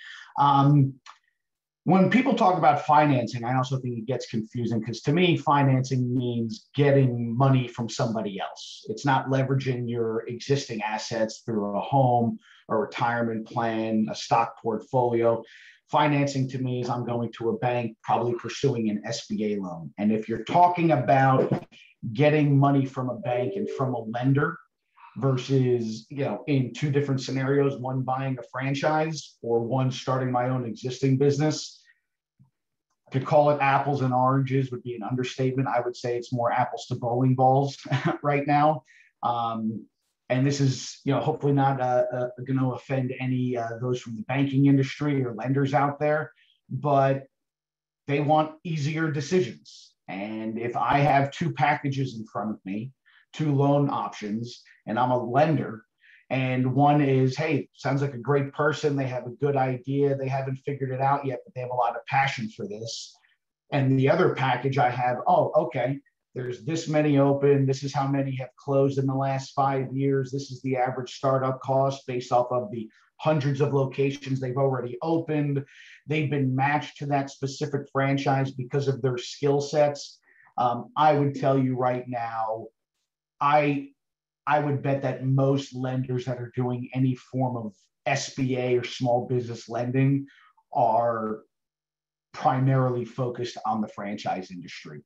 When people talk about financing, I also think it gets confusing because to me, financing means getting money from somebody else. It's not leveraging your existing assets through a home, a retirement plan, a stock portfolio. Financing to me is I'm going to a bank, probably pursuing an SBA loan. And if you're talking about getting money from a bank and from a lender, versus, in two different scenarios, one buying a franchise or one starting my own existing business. To call it apples and oranges would be an understatement. I would say it's more apples to bowling balls right now. And this is, hopefully not going to offend any those from the banking industry or lenders out there, but they want easier decisions. And if I have two packages in front of me, two loan options, and I'm a lender, and one is, hey, sounds like a great person, they have a good idea, they haven't figured it out yet, but they have a lot of passion for this. And the other package I have, oh, okay, there's this many open, this is how many have closed in the last 5 years, this is the average startup cost based off of the hundreds of locations they've already opened, they've been matched to that specific franchise because of their skill sets. I would tell you right now, I would bet that most lenders that are doing any form of SBA or small business lending are primarily focused on the franchise industry.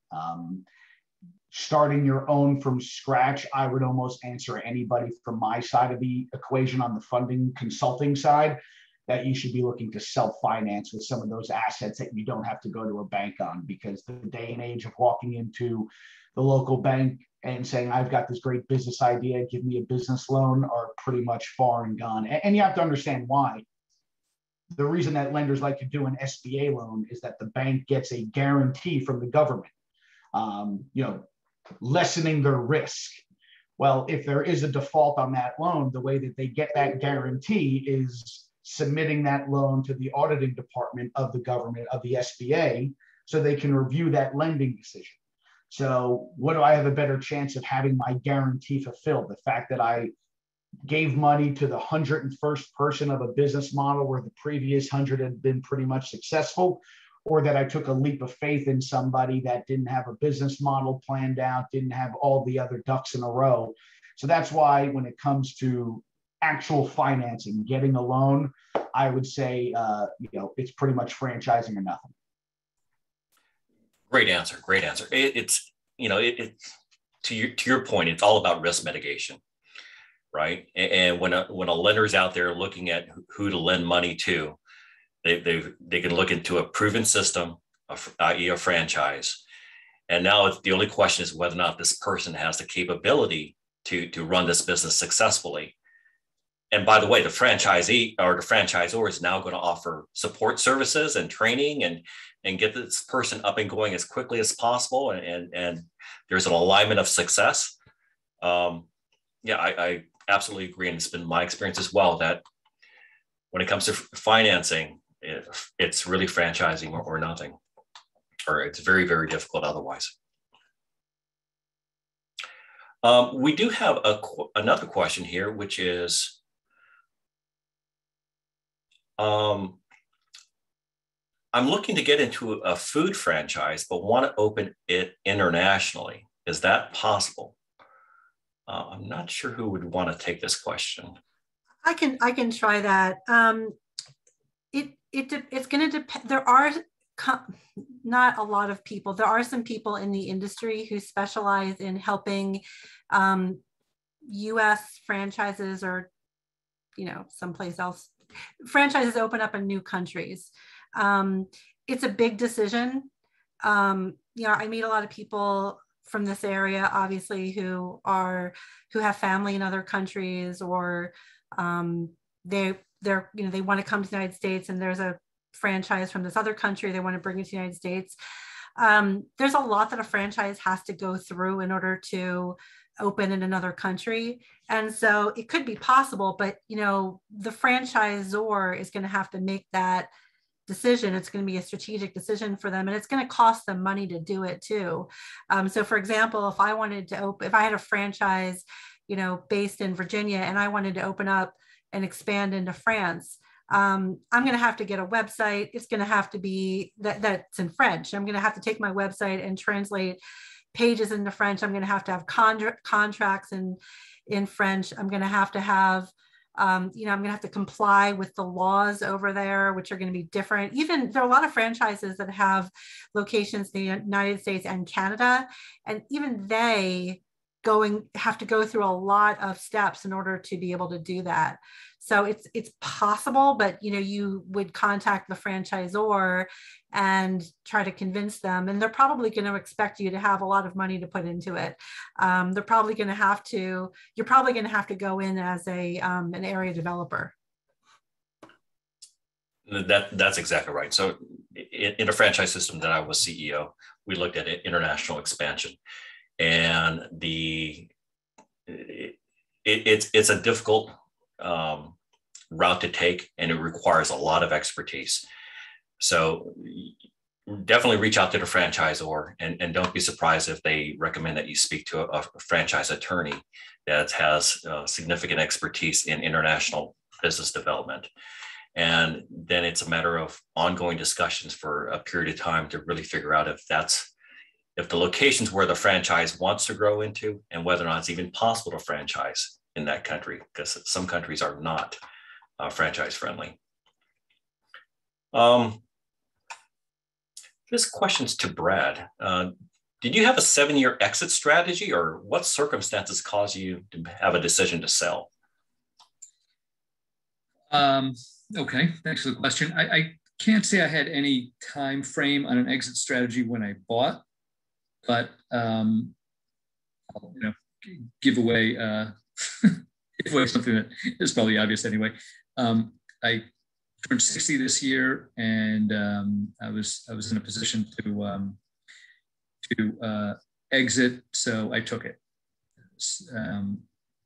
Starting your own from scratch, I would almost answer anybody from my side of the equation on the funding consulting side. that you should be looking to self-finance with some of those assets that you don't have to go to a bank on, because the day and age of walking into the local bank and saying, I've got this great business idea, give me a business loan, are pretty much far and gone. And you have to understand why. The reason that lenders like to do an SBA loan is that the bank gets a guarantee from the government, lessening their risk. Well, if there is a default on that loan, the way that they get that guarantee is submitting that loan to the auditing department of the government, of the SBA, so they can review that lending decision. So what do I have a better chance of having my guarantee fulfilled? The fact that I gave money to the 101st person of a business model where the previous 100 had been pretty much successful, or that I took a leap of faith in somebody that didn't have a business model planned out, didn't have all the other ducks in a row. So that's why when it comes to actual financing, getting a loan, I would say, it's pretty much franchising or nothing. Great answer. Great answer. It's to your point, it's all about risk mitigation, right? And when a lender's out there looking at who to lend money to, they can look into a proven system, i.e. a franchise. And now the only question is whether or not this person has the capability to run this business successfully. And by the way, the franchisee or the franchisor is now going to offer support services and training and get this person up and going as quickly as possible. And there's an alignment of success. I absolutely agree. And it's been my experience as well that when it comes to financing, it's really franchising or nothing, or it's very, very difficult otherwise. We do have another question here, which is, I'm looking to get into a food franchise, but want to open it internationally. Is that possible? I'm not sure who would want to take this question. I can try that. It's going to depend. There are not a lot of people. There are some people in the industry who specialize in helping U.S. franchises or, someplace else, franchises open up in new countries. It's a big decision. I meet a lot of people from this area, obviously, who have family in other countries, or they want to come to the United States, and there's a franchise from this other country they want to bring it to the United States. There's a lot that a franchise has to go through in order to open in another country. And so it could be possible, but the franchisor is going to have to make that decision. It's going to be a strategic decision for them, and it's going to cost them money to do it too. So for example, if I had a franchise, based in Virginia, and I wanted to open up and expand into France, I'm going to have to get a website. It's going to have to be that's in French. I'm going to have to take my website and translate pages into French. I'm going to have contracts in French. I'm going to have I'm going to have to comply with the laws over there, which are going to be different. Even there are a lot of franchises that have locations in the United States and Canada, and even they have to go through a lot of steps in order to be able to do that. So it's possible, but you would contact the franchisor and try to convince them, and they're probably going to expect you to have a lot of money to put into it. You're probably going to have to go in as an area developer. That's exactly right. So in a franchise system that I was CEO, we looked at international expansion, and it's a difficult route to take, and it requires a lot of expertise. So definitely reach out to the franchisor, and don't be surprised if they recommend that you speak to a franchise attorney that has significant expertise in international business development. And then it's a matter of ongoing discussions for a period of time to really figure out if the locations where the franchise wants to grow into, and whether or not it's even possible to franchise in that country, because some countries are not franchise friendly. This question's to Brad. Did you have a 7-year exit strategy, or what circumstances caused you to have a decision to sell? Okay, thanks for the question. I can't say I had any time frame on an exit strategy when I bought, but I'll, give away something that is probably obvious anyway. I turned 60 this year, and I was in a position to exit, so I took it.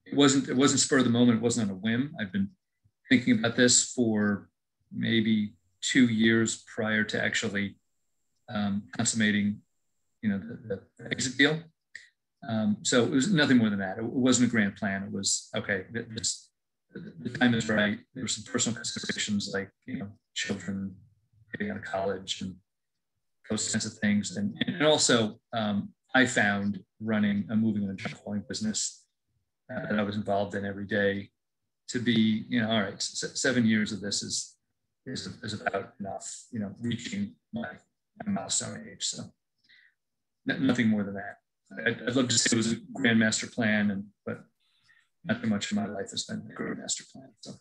It wasn't spur of the moment. It wasn't on a whim. I've been thinking about this for maybe 2 years prior to actually consummating, the exit deal. So it was nothing more than that. It wasn't a grand plan. It was, okay, the time is right. There were some personal considerations like, children getting out of college and those kinds of things. And also, I found moving in a junk hauling business that I was involved in every day to be, all right, 7 years of this is about enough, reaching my milestone age. So nothing more than that. I'd love to say it was a grand master plan, but not too much of my life has been a grand master plan. So.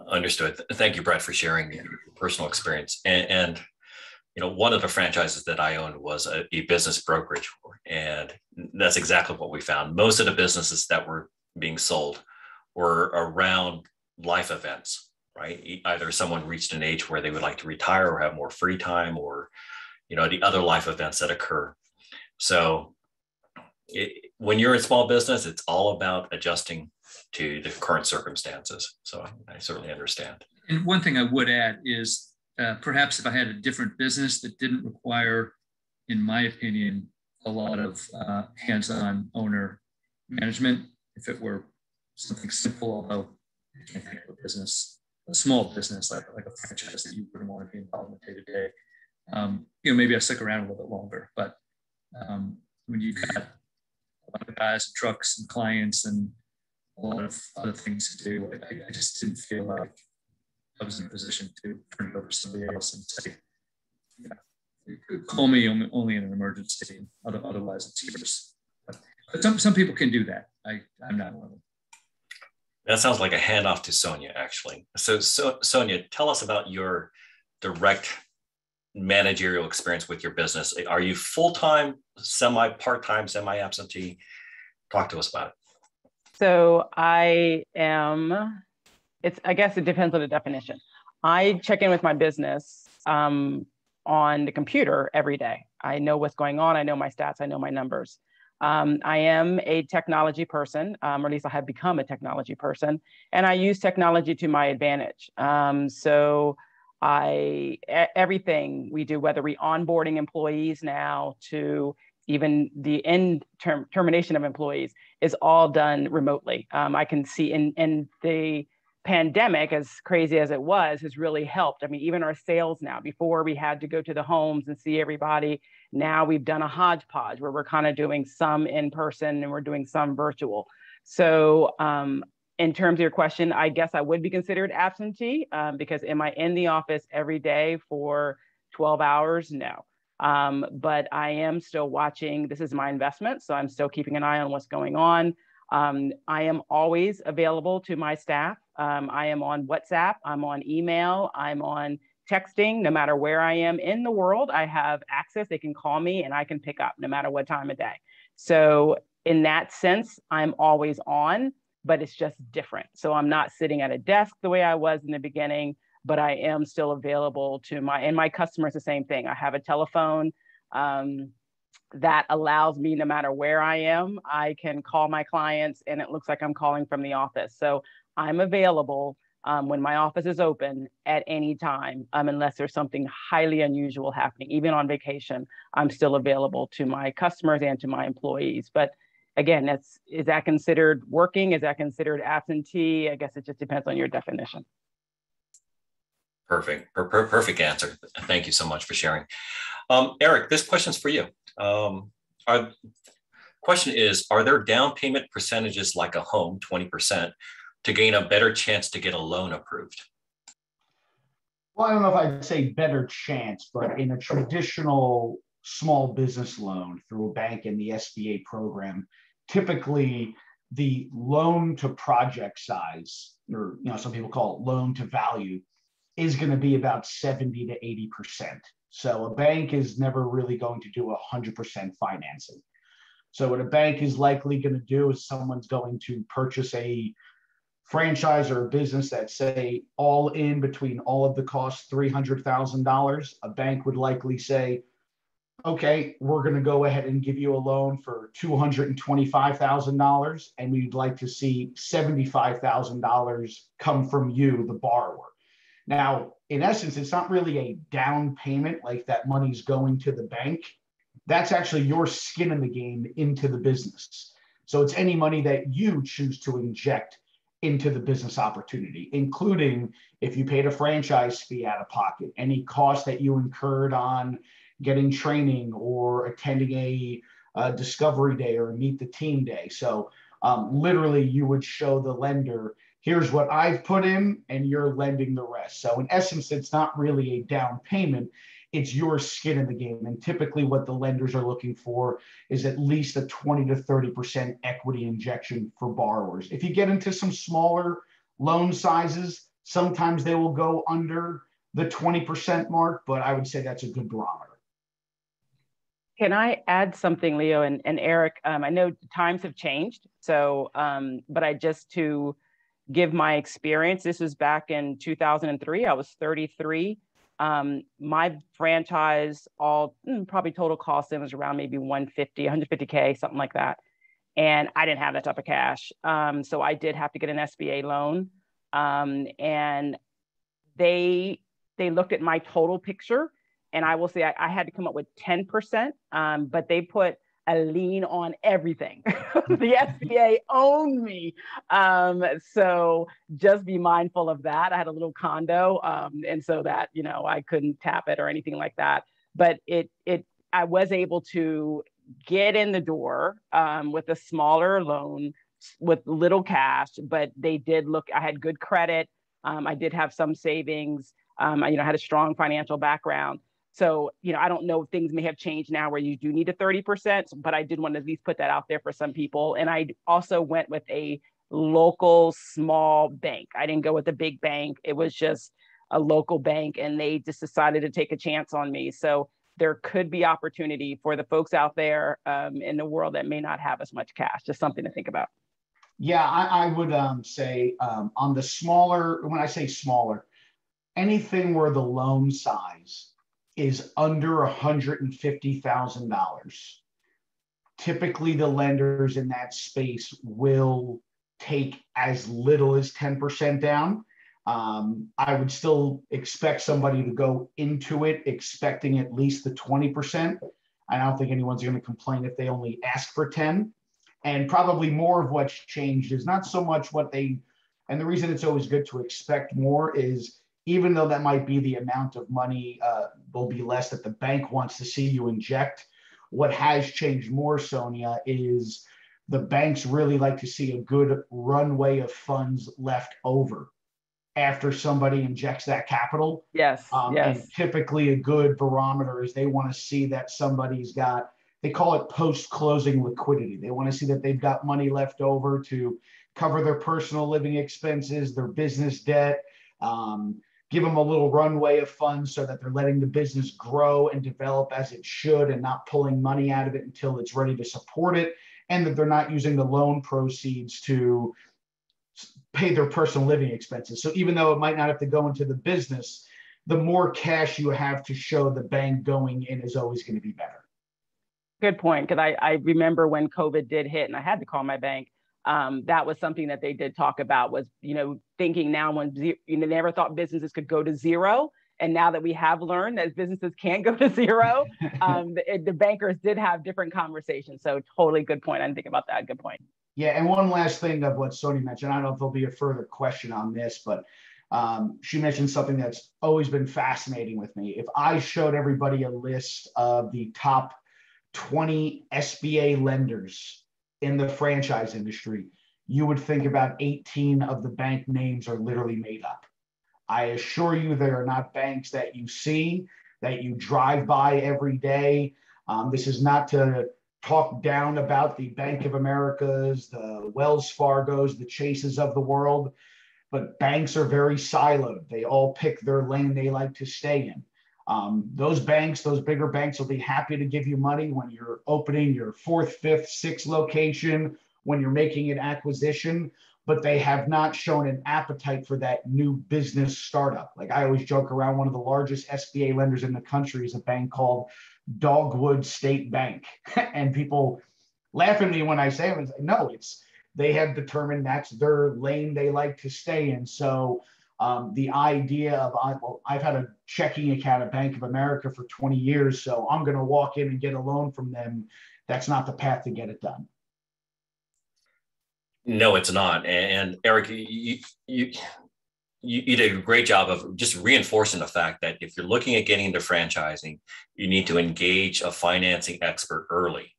Understood. Thank you, Brett, for sharing your personal experience. And one of the franchises that I owned was a business brokerage, and that's exactly what we found. Most of the businesses that were being sold were around life events, right? Either someone reached an age where they would like to retire or have more free time, or the other life events that occur. So when you're in small business, it's all about adjusting to the current circumstances. So I certainly understand. And one thing I would add is perhaps if I had a different business that didn't require, in my opinion, a lot of hands-on owner management, if it were something simple, although I can't think of a small business like a franchise that you wouldn't want to be involved in day to day, maybe I stick around a little bit longer. But when you've got a lot of guys and trucks and clients and a lot of other things to do, I just didn't feel like I was in a position to turn it over to somebody else and say, call me only in an emergency. Otherwise, it's yours. But some people can do that. I'm not one of them. That sounds like a handoff to Sonia, actually. So Sonia, tell us about your direct managerial experience with your business. Are you full-time, part-time, semi-absentee? Talk to us about it. So I guess it depends on the definition. I check in with my business on the computer every day. I know what's going on. I know my stats. I know my numbers. I am a technology person, or at least I have become a technology person, and I use technology to my advantage. So everything we do, whether we onboarding employees now to even the termination of employees, is all done remotely. I can see in the pandemic, as crazy as it was, has really helped. I mean, even our sales now, before we had to go to the homes and see everybody, now we've done a hodgepodge where we're kind of doing some in person and we're doing some virtual. So in terms of your question, I guess I would be considered absentee because am I in the office every day for 12 hours? No. But I am still watching. This is my investment, so I'm still keeping an eye on what's going on. I am always available to my staff. I am on WhatsApp, I'm on email, I'm on texting. No matter where I am in the world, I have access. They can call me and I can pick up no matter what time of day. So in that sense, I'm always on, but it's just different. So I'm not sitting at a desk the way I was in the beginning, but I am still available to my customers, the same thing. I have a telephone that allows me, no matter where I am, I can call my clients and it looks like I'm calling from the office. So I'm available when my office is open at any time, unless there's something highly unusual happening. Even on vacation, I'm still available to my customers and to my employees. But again, is that considered working? Is that considered absentee? I guess it just depends on your definition. Perfect. Perfect answer. Thank you so much for sharing. Eric, this question's for you. Question is, are there down payment percentages like a home, 20%, to gain a better chance to get a loan approved? Well, I don't know if I'd say better chance, but in a traditional small business loan through a bank and the SBA program, typically the loan to project size, or some people call it loan to value, is going to be about 70 to 80%. So a bank is never really going to do 100% financing. So what a bank is likely going to do is someone's going to purchase a franchise or a business that, say, all in between all of the costs, $300,000. A bank would likely say, okay, we're going to go ahead and give you a loan for $225,000, and we'd like to see $75,000 come from you, the borrower. Now, in essence, it's not really a down payment like that money's going to the bank. That's actually your skin in the game into the business. So it's any money that you choose to inject into the business opportunity, including if you paid a franchise fee out of pocket, any cost that you incurred on getting training or attending a discovery day or a meet the team day. So literally you would show the lender, here's what I've put in and you're lending the rest. So in essence, it's not really a down payment, it's your skin in the game. And typically what the lenders are looking for is at least a 20 to 30% equity injection for borrowers. If you get into some smaller loan sizes, sometimes they will go under the 20% mark, but I would say that's a good barometer. Can I add something, Leo and Eric? I know times have changed, so but to give my experience, this was back in 2003. I was 33. My franchise, probably total cost was around maybe 150K, something like that. And I didn't have that type of cash. So I did have to get an SBA loan. And they looked at my total picture. And I will say I had to come up with 10%, but they put a lien on everything. The SBA owned me. So just be mindful of that. I had a little condo, and so that, I couldn't tap it or anything like that. But I was able to get in the door with a smaller loan with little cash, but they did look, I had good credit. I did have some savings. I had a strong financial background. So, I don't know if things may have changed now where you do need a 30%, but I did want to at least put that out there for some people. And I also went with a local small bank. I didn't go with a big bank. It was just a local bank, and they just decided to take a chance on me. So there could be opportunity for the folks out there in the world that may not have as much cash. Just something to think about. Yeah, I would say on the smaller, when I say smaller, anything where the loan size is under $150,000. Typically, the lenders in that space will take as little as 10% down. I would still expect somebody to go into it expecting at least the 20%. I don't think anyone's going to complain if they only ask for 10. And probably more of what's changed is not so much and the reason it's always good to expect more is, even though that might be the amount of money will be less that the bank wants to see you inject, what has changed more, Sonia, is the banks really like to see a good runway of funds left over after somebody injects that capital. Yes, yes. And typically a good barometer is they want to see that somebody's got, they call it post-closing liquidity. They want to see that they've got money left over to cover their personal living expenses, their business debt, give them a little runway of funds so that they're letting the business grow and develop as it should and not pulling money out of it until it's ready to support it, and that they're not using the loan proceeds to pay their personal living expenses. So even though it might not have to go into the business, the more cash you have to show the bank going in is always going to be better. Good point, because I remember when COVID did hit and I had to call my bank. That was something that they did talk about was, thinking now when, they never thought businesses could go to zero. And now that we have learned that businesses can go to zero, the bankers did have different conversations. So totally good point. I didn't think about that. Good point. Yeah. And one last thing of what Sonia mentioned, I don't know if there'll be a further question on this, but she mentioned something that's always been fascinating with me. If I showed everybody a list of the top 20 SBA lenders in the franchise industry, you would think about 18 of the bank names are literally made up. I assure you, there are not banks that you see, that you drive by every day. This is not to talk down about the Bank of Americas, the Wells Fargos, the Chases of the world, but banks are very siloed. They all pick their lane they like to stay in. Those banks, those bigger banks will be happy to give you money when you're opening your 4th, 5th, 6th location, when you're making an acquisition, but they have not shown an appetite for that new business startup. Like I always joke around, one of the largest SBA lenders in the country is a bank called Dogwood State Bank. And people laugh at me when I say it. No, they have determined that's their lane they like to stay in. So the idea of, well, I've had a checking account at Bank of America for 20 years, so I'm going to walk in and get a loan from them. That's not the path to get it done. No, it's not. And Eric, you did a great job of just reinforcing the fact that if you're looking at getting into franchising, you need to engage a financing expert early,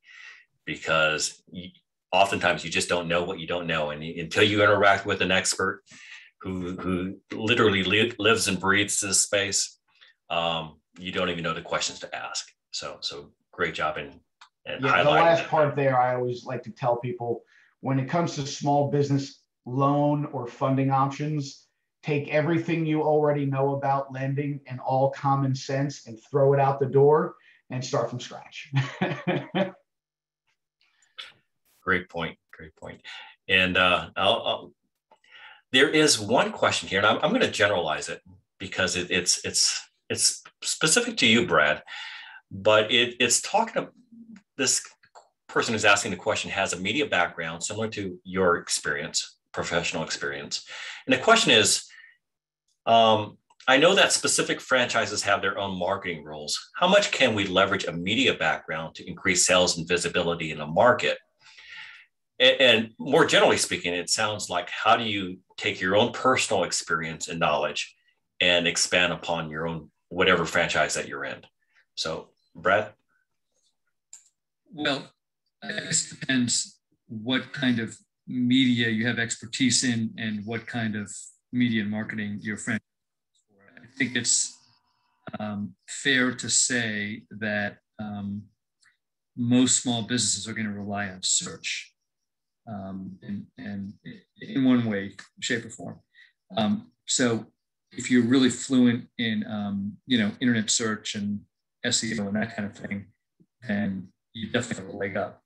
because oftentimes you just don't know what you don't know. And until you interact with an expert who literally lives and breathes this space, you don't even know the questions to ask. So great job in highlighting. The last part there, I always like to tell people, when it comes to small business loan or funding options, take everything you already know about lending and all common sense and throw it out the door and start from scratch. Great point. Great point. And there is one question here, and I'm going to generalize it because it's specific to you, Brad, but it's talking about this person who's asking the question has a media background similar to your experience, professional experience. And the question is, I know that specific franchises have their own marketing rules. How much can we leverage a media background to increase sales and visibility in a market? And more generally speaking, it sounds like, how do you take your own personal experience and knowledge and expand upon your own, whatever franchise that you're in? So, Brad? Well, I guess it depends what kind of media you have expertise in and what kind of media and marketing your franchise is for. I think it's fair to say that most small businesses are going to rely on search and in one way, shape, or form. So if you're really fluent in internet search and SEO and that kind of thing, then you definitely have a leg up.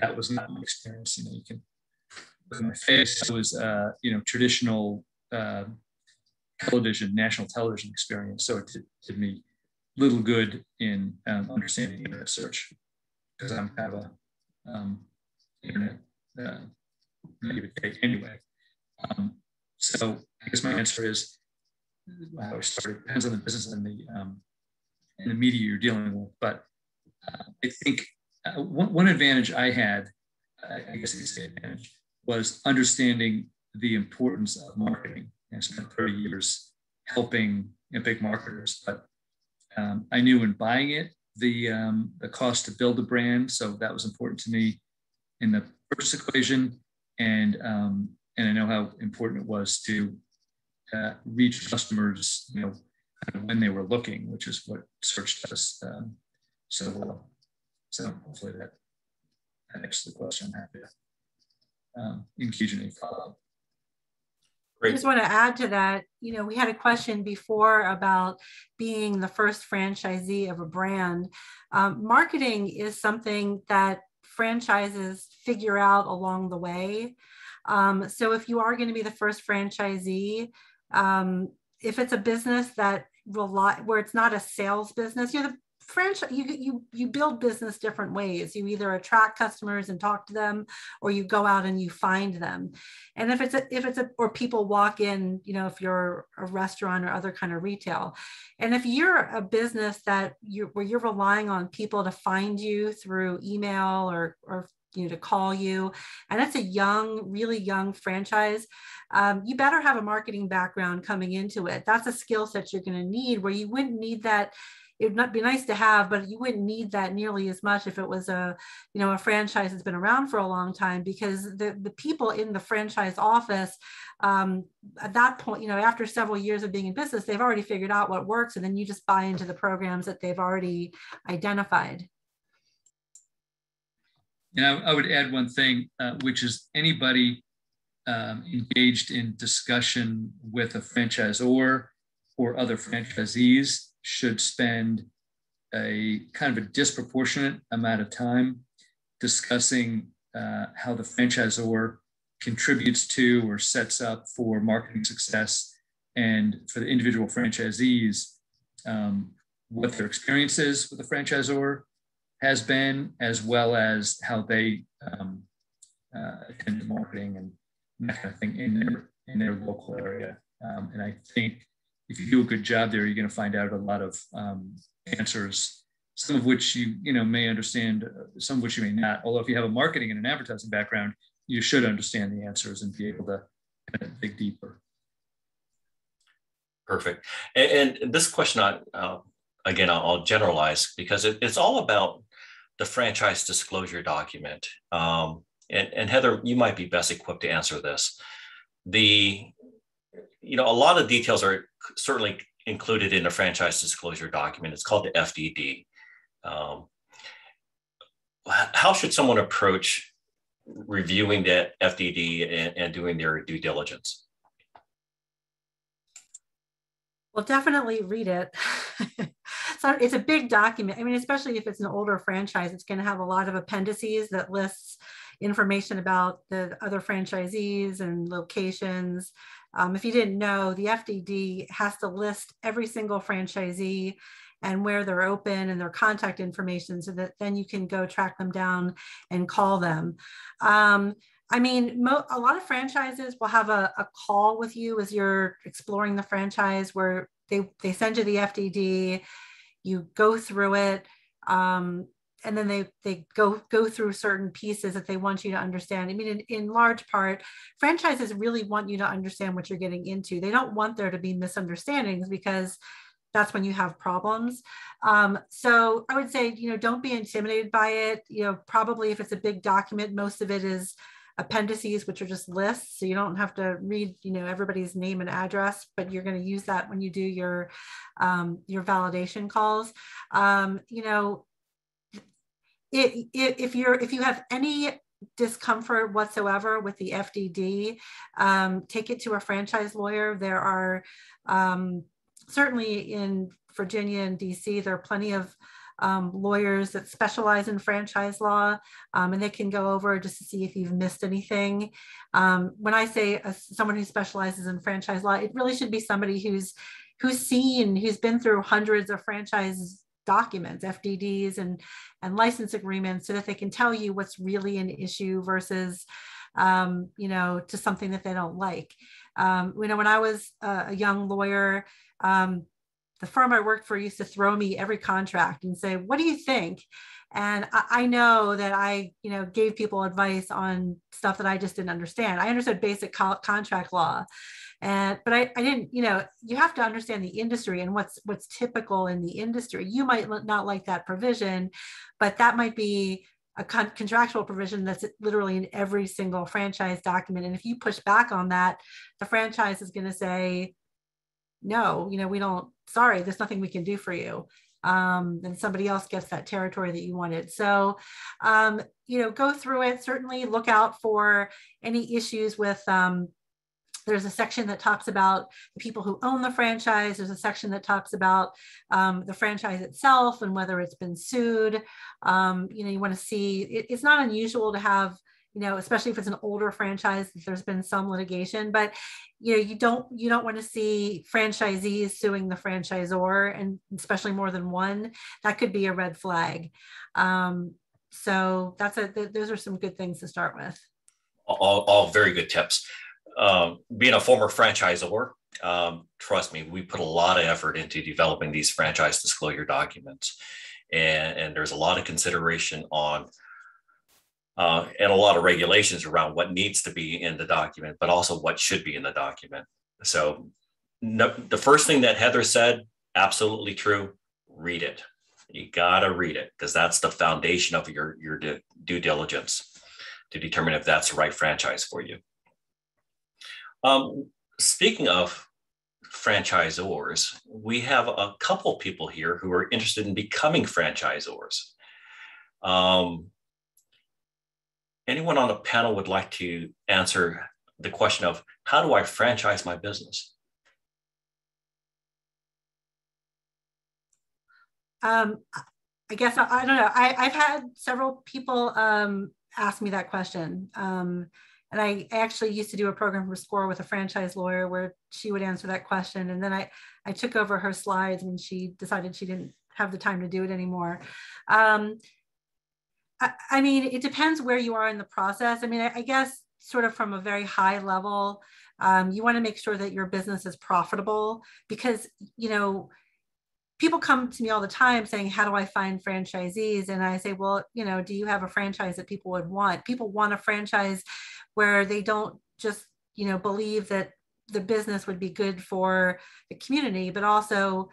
That was not my experience. You can look at my face. It was traditional television, national television experience. So it did me little good in understanding internet search, because I'm kind of a internet native anyway. So I guess my answer is, how I started depends on the business and the media you're dealing with. But I think one advantage I had, I guess you could say advantage, was understanding the importance of marketing. I spent 30 years helping big marketers, but I knew in buying it, the cost to build a brand. So that was important to me in the purchase equation. And I know how important it was to reach customers, when they were looking, which is what search does so well. So hopefully that answers the question. I'm happy to engage in any follow-up. I just want to add to that, we had a question before about being the first franchisee of a brand. Marketing is something that franchises figure out along the way. So if you are going to be the first franchisee, if it's a business that where it's not a sales business, you're the franchise, you build business different ways. You either attract customers and talk to them, or you go out and you find them. And if it's or people walk in, if you're a restaurant or other kind of retail, and if you're a business where you're relying on people to find you through email or to call you, and it's a really young franchise, you better have a marketing background coming into it. That's a skill set you're going to need, where you wouldn't need that. It would not be nice to have, but you wouldn't need that nearly as much if it was a franchise that's been around for a long time, because the people in the franchise office, at that point, after several years of being in business, they've already figured out what works, and then you just buy into the programs that they've already identified. And I would add one thing, which is anybody engaged in discussion with a franchisor or other franchisees should spend a kind of a disproportionate amount of time discussing how the franchisor contributes to or sets up for marketing success, and for the individual franchisees, what their experience is with the franchisor has been, as well as how they attend to marketing and that kind of thing in their local area. And I think if you do a good job there, you're going to find out a lot of answers, some of which you may understand, some of which you may not. Although if you have a marketing and an advertising background, you should understand the answers and be able to kind of dig deeper. Perfect. And this question, again, I'll generalize because it's all about the franchise disclosure document. And Heather, you might be best equipped to answer this. A lot of details are certainly included in the franchise disclosure document. It's called the FDD. How should someone approach reviewing that FDD and doing their due diligence? Well, definitely read it. So it's a big document. I mean, especially if it's an older franchise, it's going to have a lot of appendices that lists information about the other franchisees and locations. If you didn't know, the FDD has to list every single franchisee and where they're open and their contact information, so that then you can go track them down and call them. I mean, a lot of franchises will have a call with you as you're exploring the franchise, where they send you the FDD, you go through it, and then they go through certain pieces that they want you to understand. I mean, in large part, franchises really want you to understand what you're getting into. They don't want there to be misunderstandings, because that's when you have problems. So I would say, don't be intimidated by it. Probably if it's a big document, most of it is appendices, which are just lists. So you don't have to read, everybody's name and address, but you're going to use that when you do your validation calls. If you have any discomfort whatsoever with the FDD, take it to a franchise lawyer. There are certainly in Virginia and DC, there are plenty of lawyers that specialize in franchise law, and they can go over just to see if you've missed anything. When I say someone who specializes in franchise law, it really should be somebody who's been through hundreds of franchise documents, FDDs and license agreements, so that they can tell you what's really an issue versus to something that they don't like. When I was a young lawyer, the firm I worked for used to throw me every contract and say, "What do you think?" And I know that I, gave people advice on stuff that I just didn't understand. I understood basic contract law, but I didn't. You have to understand the industry and what's typical in the industry. You might not like that provision, but that might be a contractual provision that's literally in every single franchise document. And if you push back on that, the franchise is going to say, "No, we don't. Sorry, there's nothing we can do for you." And somebody else gets that territory that you wanted. So, go through it. Certainly look out for any issues with, there's a section that talks about the people who own the franchise. There's a section that talks about the franchise itself and whether it's been sued. You want to see, it's not unusual to have, especially if it's an older franchise, there's been some litigation, but you don't want to see franchisees suing the franchisor, and especially more than one. That could be a red flag. So those are some good things to start with. All very good tips. Being a former franchisor, trust me, we put a lot of effort into developing these franchise disclosure documents, and there's a lot of consideration on and a lot of regulations around what needs to be in the document, but also what should be in the document. So the first thing that Heather said, absolutely true. Read it. You gotta read it, because that's the foundation of your due diligence to determine if that's the right franchise for you. Speaking of franchisors, we have a couple people here who are interested in becoming franchisors. anyone on the panel would like to answer the question of how do I franchise my business? I guess I don't know. I've had several people ask me that question. And I actually used to do a program for SCORE with a franchise lawyer where she would answer that question. And then I took over her slides when she decided she didn't have the time to do it anymore. I mean, it depends where you are in the process. I mean, I guess sort of from a very high level, you want to make sure that your business is profitable because, you know, people come to me all the time saying, how do I find franchisees? And I say, well, you know, do you have a franchise that people would want? People want a franchise where they don't just, you know, believe that the business would be good for the community, but also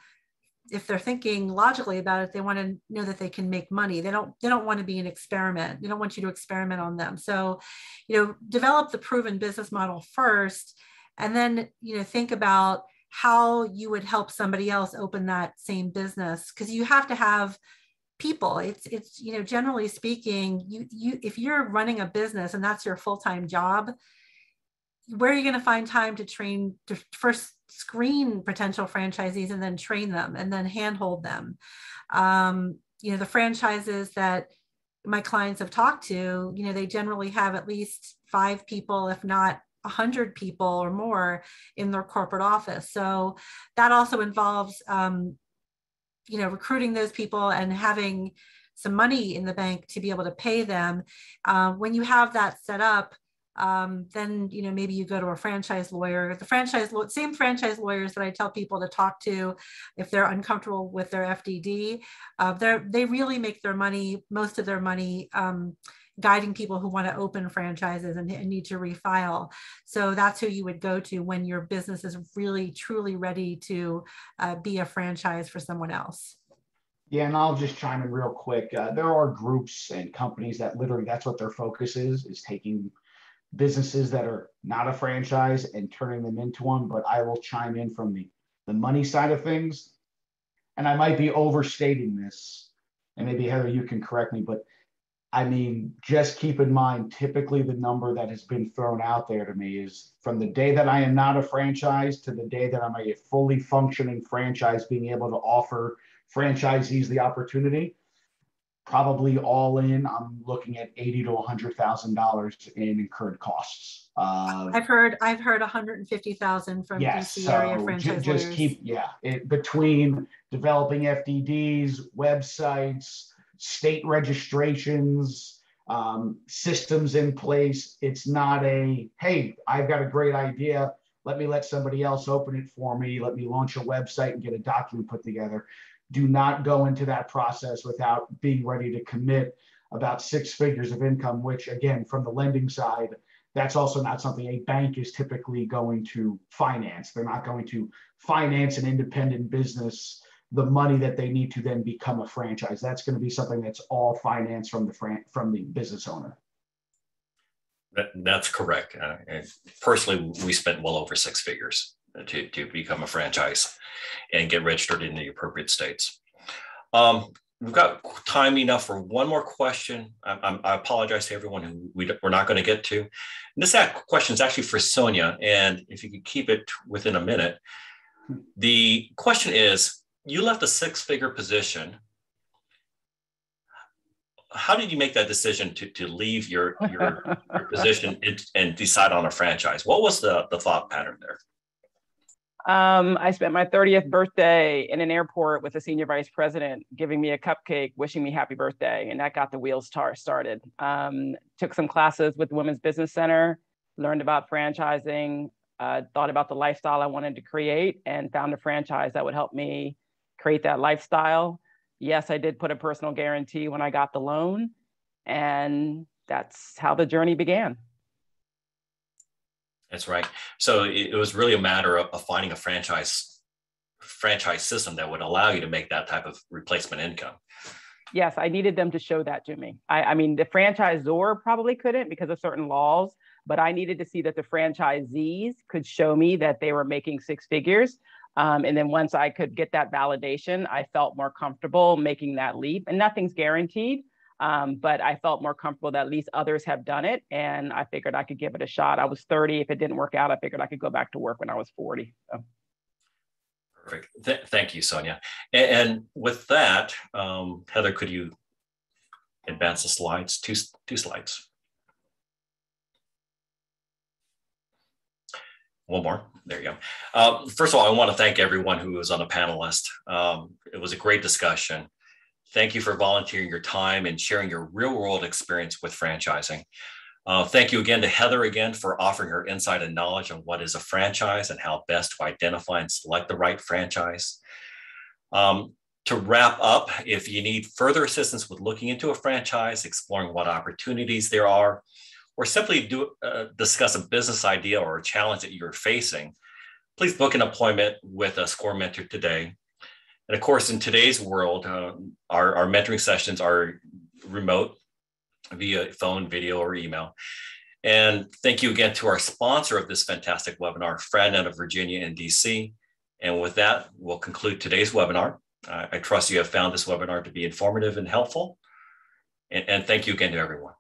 if they're thinking logically about it, they want to know that they can make money. They don't want to be an experiment. They don't want you to experiment on them. So, you know, develop the proven business model first, and then, you know, think about how you would help somebody else open that same business, because you have to have people. It's you know, generally speaking, you if you're running a business and that's your full-time job, where are you going to find time to train, to first screen potential franchisees and then train them and then handhold them? You know, the franchises that my clients have talked to, you know, they generally have at least 5 people, if not 100 people or more in their corporate office. So that also involves, you know, recruiting those people and having some money in the bank to be able to pay them. When you have that set up, then, you know, maybe you go to a franchise lawyer. The same franchise lawyers that I tell people to talk to if they're uncomfortable with their FDD, they really make their money, most of their money, guiding people who want to open franchises and need to refile. So that's who you would go to when your business is really, truly ready to be a franchise for someone else. Yeah, and I'll just chime in real quick. There are groups and companies that literally that's what their focus is taking businesses that are not a franchise and turning them into one. But I will chime in from the money side of things. And I might be overstating this, and maybe Heather, you can correct me, but I mean, just keep in mind, typically the number that has been thrown out there to me is from the day that I am not a franchise to the day that I'm a fully functioning franchise, being able to offer franchisees the opportunity, probably all in, I'm looking at $80,000 to $100,000 in incurred costs. I've heard 150,000 from DC area franchise just lawyers. Keep, between developing FDDs, websites, state registrations, systems in place. It's not a, hey, I've got a great idea. Let somebody else open it for me. Let me launch a website and get a document put together. Do not go into that process without being ready to commit about 6 figures of income, which again, from the lending side, that's also not something a bank is typically going to finance. They're not going to finance an independent business the money that they need to then become a franchise. That's going to be something that's all financed from the business owner. That's correct. And personally, we spent well over 6 figures to become a franchise and get registered in the appropriate states. We've got time enough for one more question. I apologize to everyone who we're not going to get to. And this question is actually for Sonia, and if you could keep it within a minute. The question is, you left a 6-figure position. How did you make that decision to leave your position and decide on a franchise? What was the thought pattern there? I spent my 30th birthday in an airport with a senior vice president giving me a cupcake, wishing me happy birthday. And that got the wheels started. Took some classes with the Women's Business Center, learned about franchising, thought about the lifestyle I wanted to create, and found a franchise that would help me create that lifestyle. Yes, I did put a personal guarantee when I got the loan, and that's how the journey began. That's right. So it was really a matter of finding a franchise system that would allow you to make that type of replacement income. Yes, I needed them to show that to me. I mean, the franchisor probably couldn't because of certain laws, but I needed to see that the franchisees could show me that they were making 6 figures. And then once I could get that validation, I felt more comfortable making that leap. And nothing's guaranteed, But I felt more comfortable that at least others have done it. And I figured I could give it a shot. I was 30. If it didn't work out, I figured I could go back to work when I was 40. So. Perfect. Thank you, Sonia. And with that, Heather, could you advance the slides? Two slides. One more. There you go. First of all, I want to thank everyone who was on the panelist. It was a great discussion. Thank you for volunteering your time and sharing your real-world experience with franchising. Thank you again to Heather for offering her insight and knowledge on what is a franchise and how best to identify and select the right franchise. To wrap up, if you need further assistance with looking into a franchise, exploring what opportunities there are, or simply discuss a business idea or a challenge that you're facing, please book an appointment with a SCORE mentor today. And of course, in today's world, our mentoring sessions are remote via phone, video, or email. And thank you again to our sponsor of this fantastic webinar, FranNet of Virginia and DC. And with that, we'll conclude today's webinar. I trust you have found this webinar to be informative and helpful. And thank you again to everyone.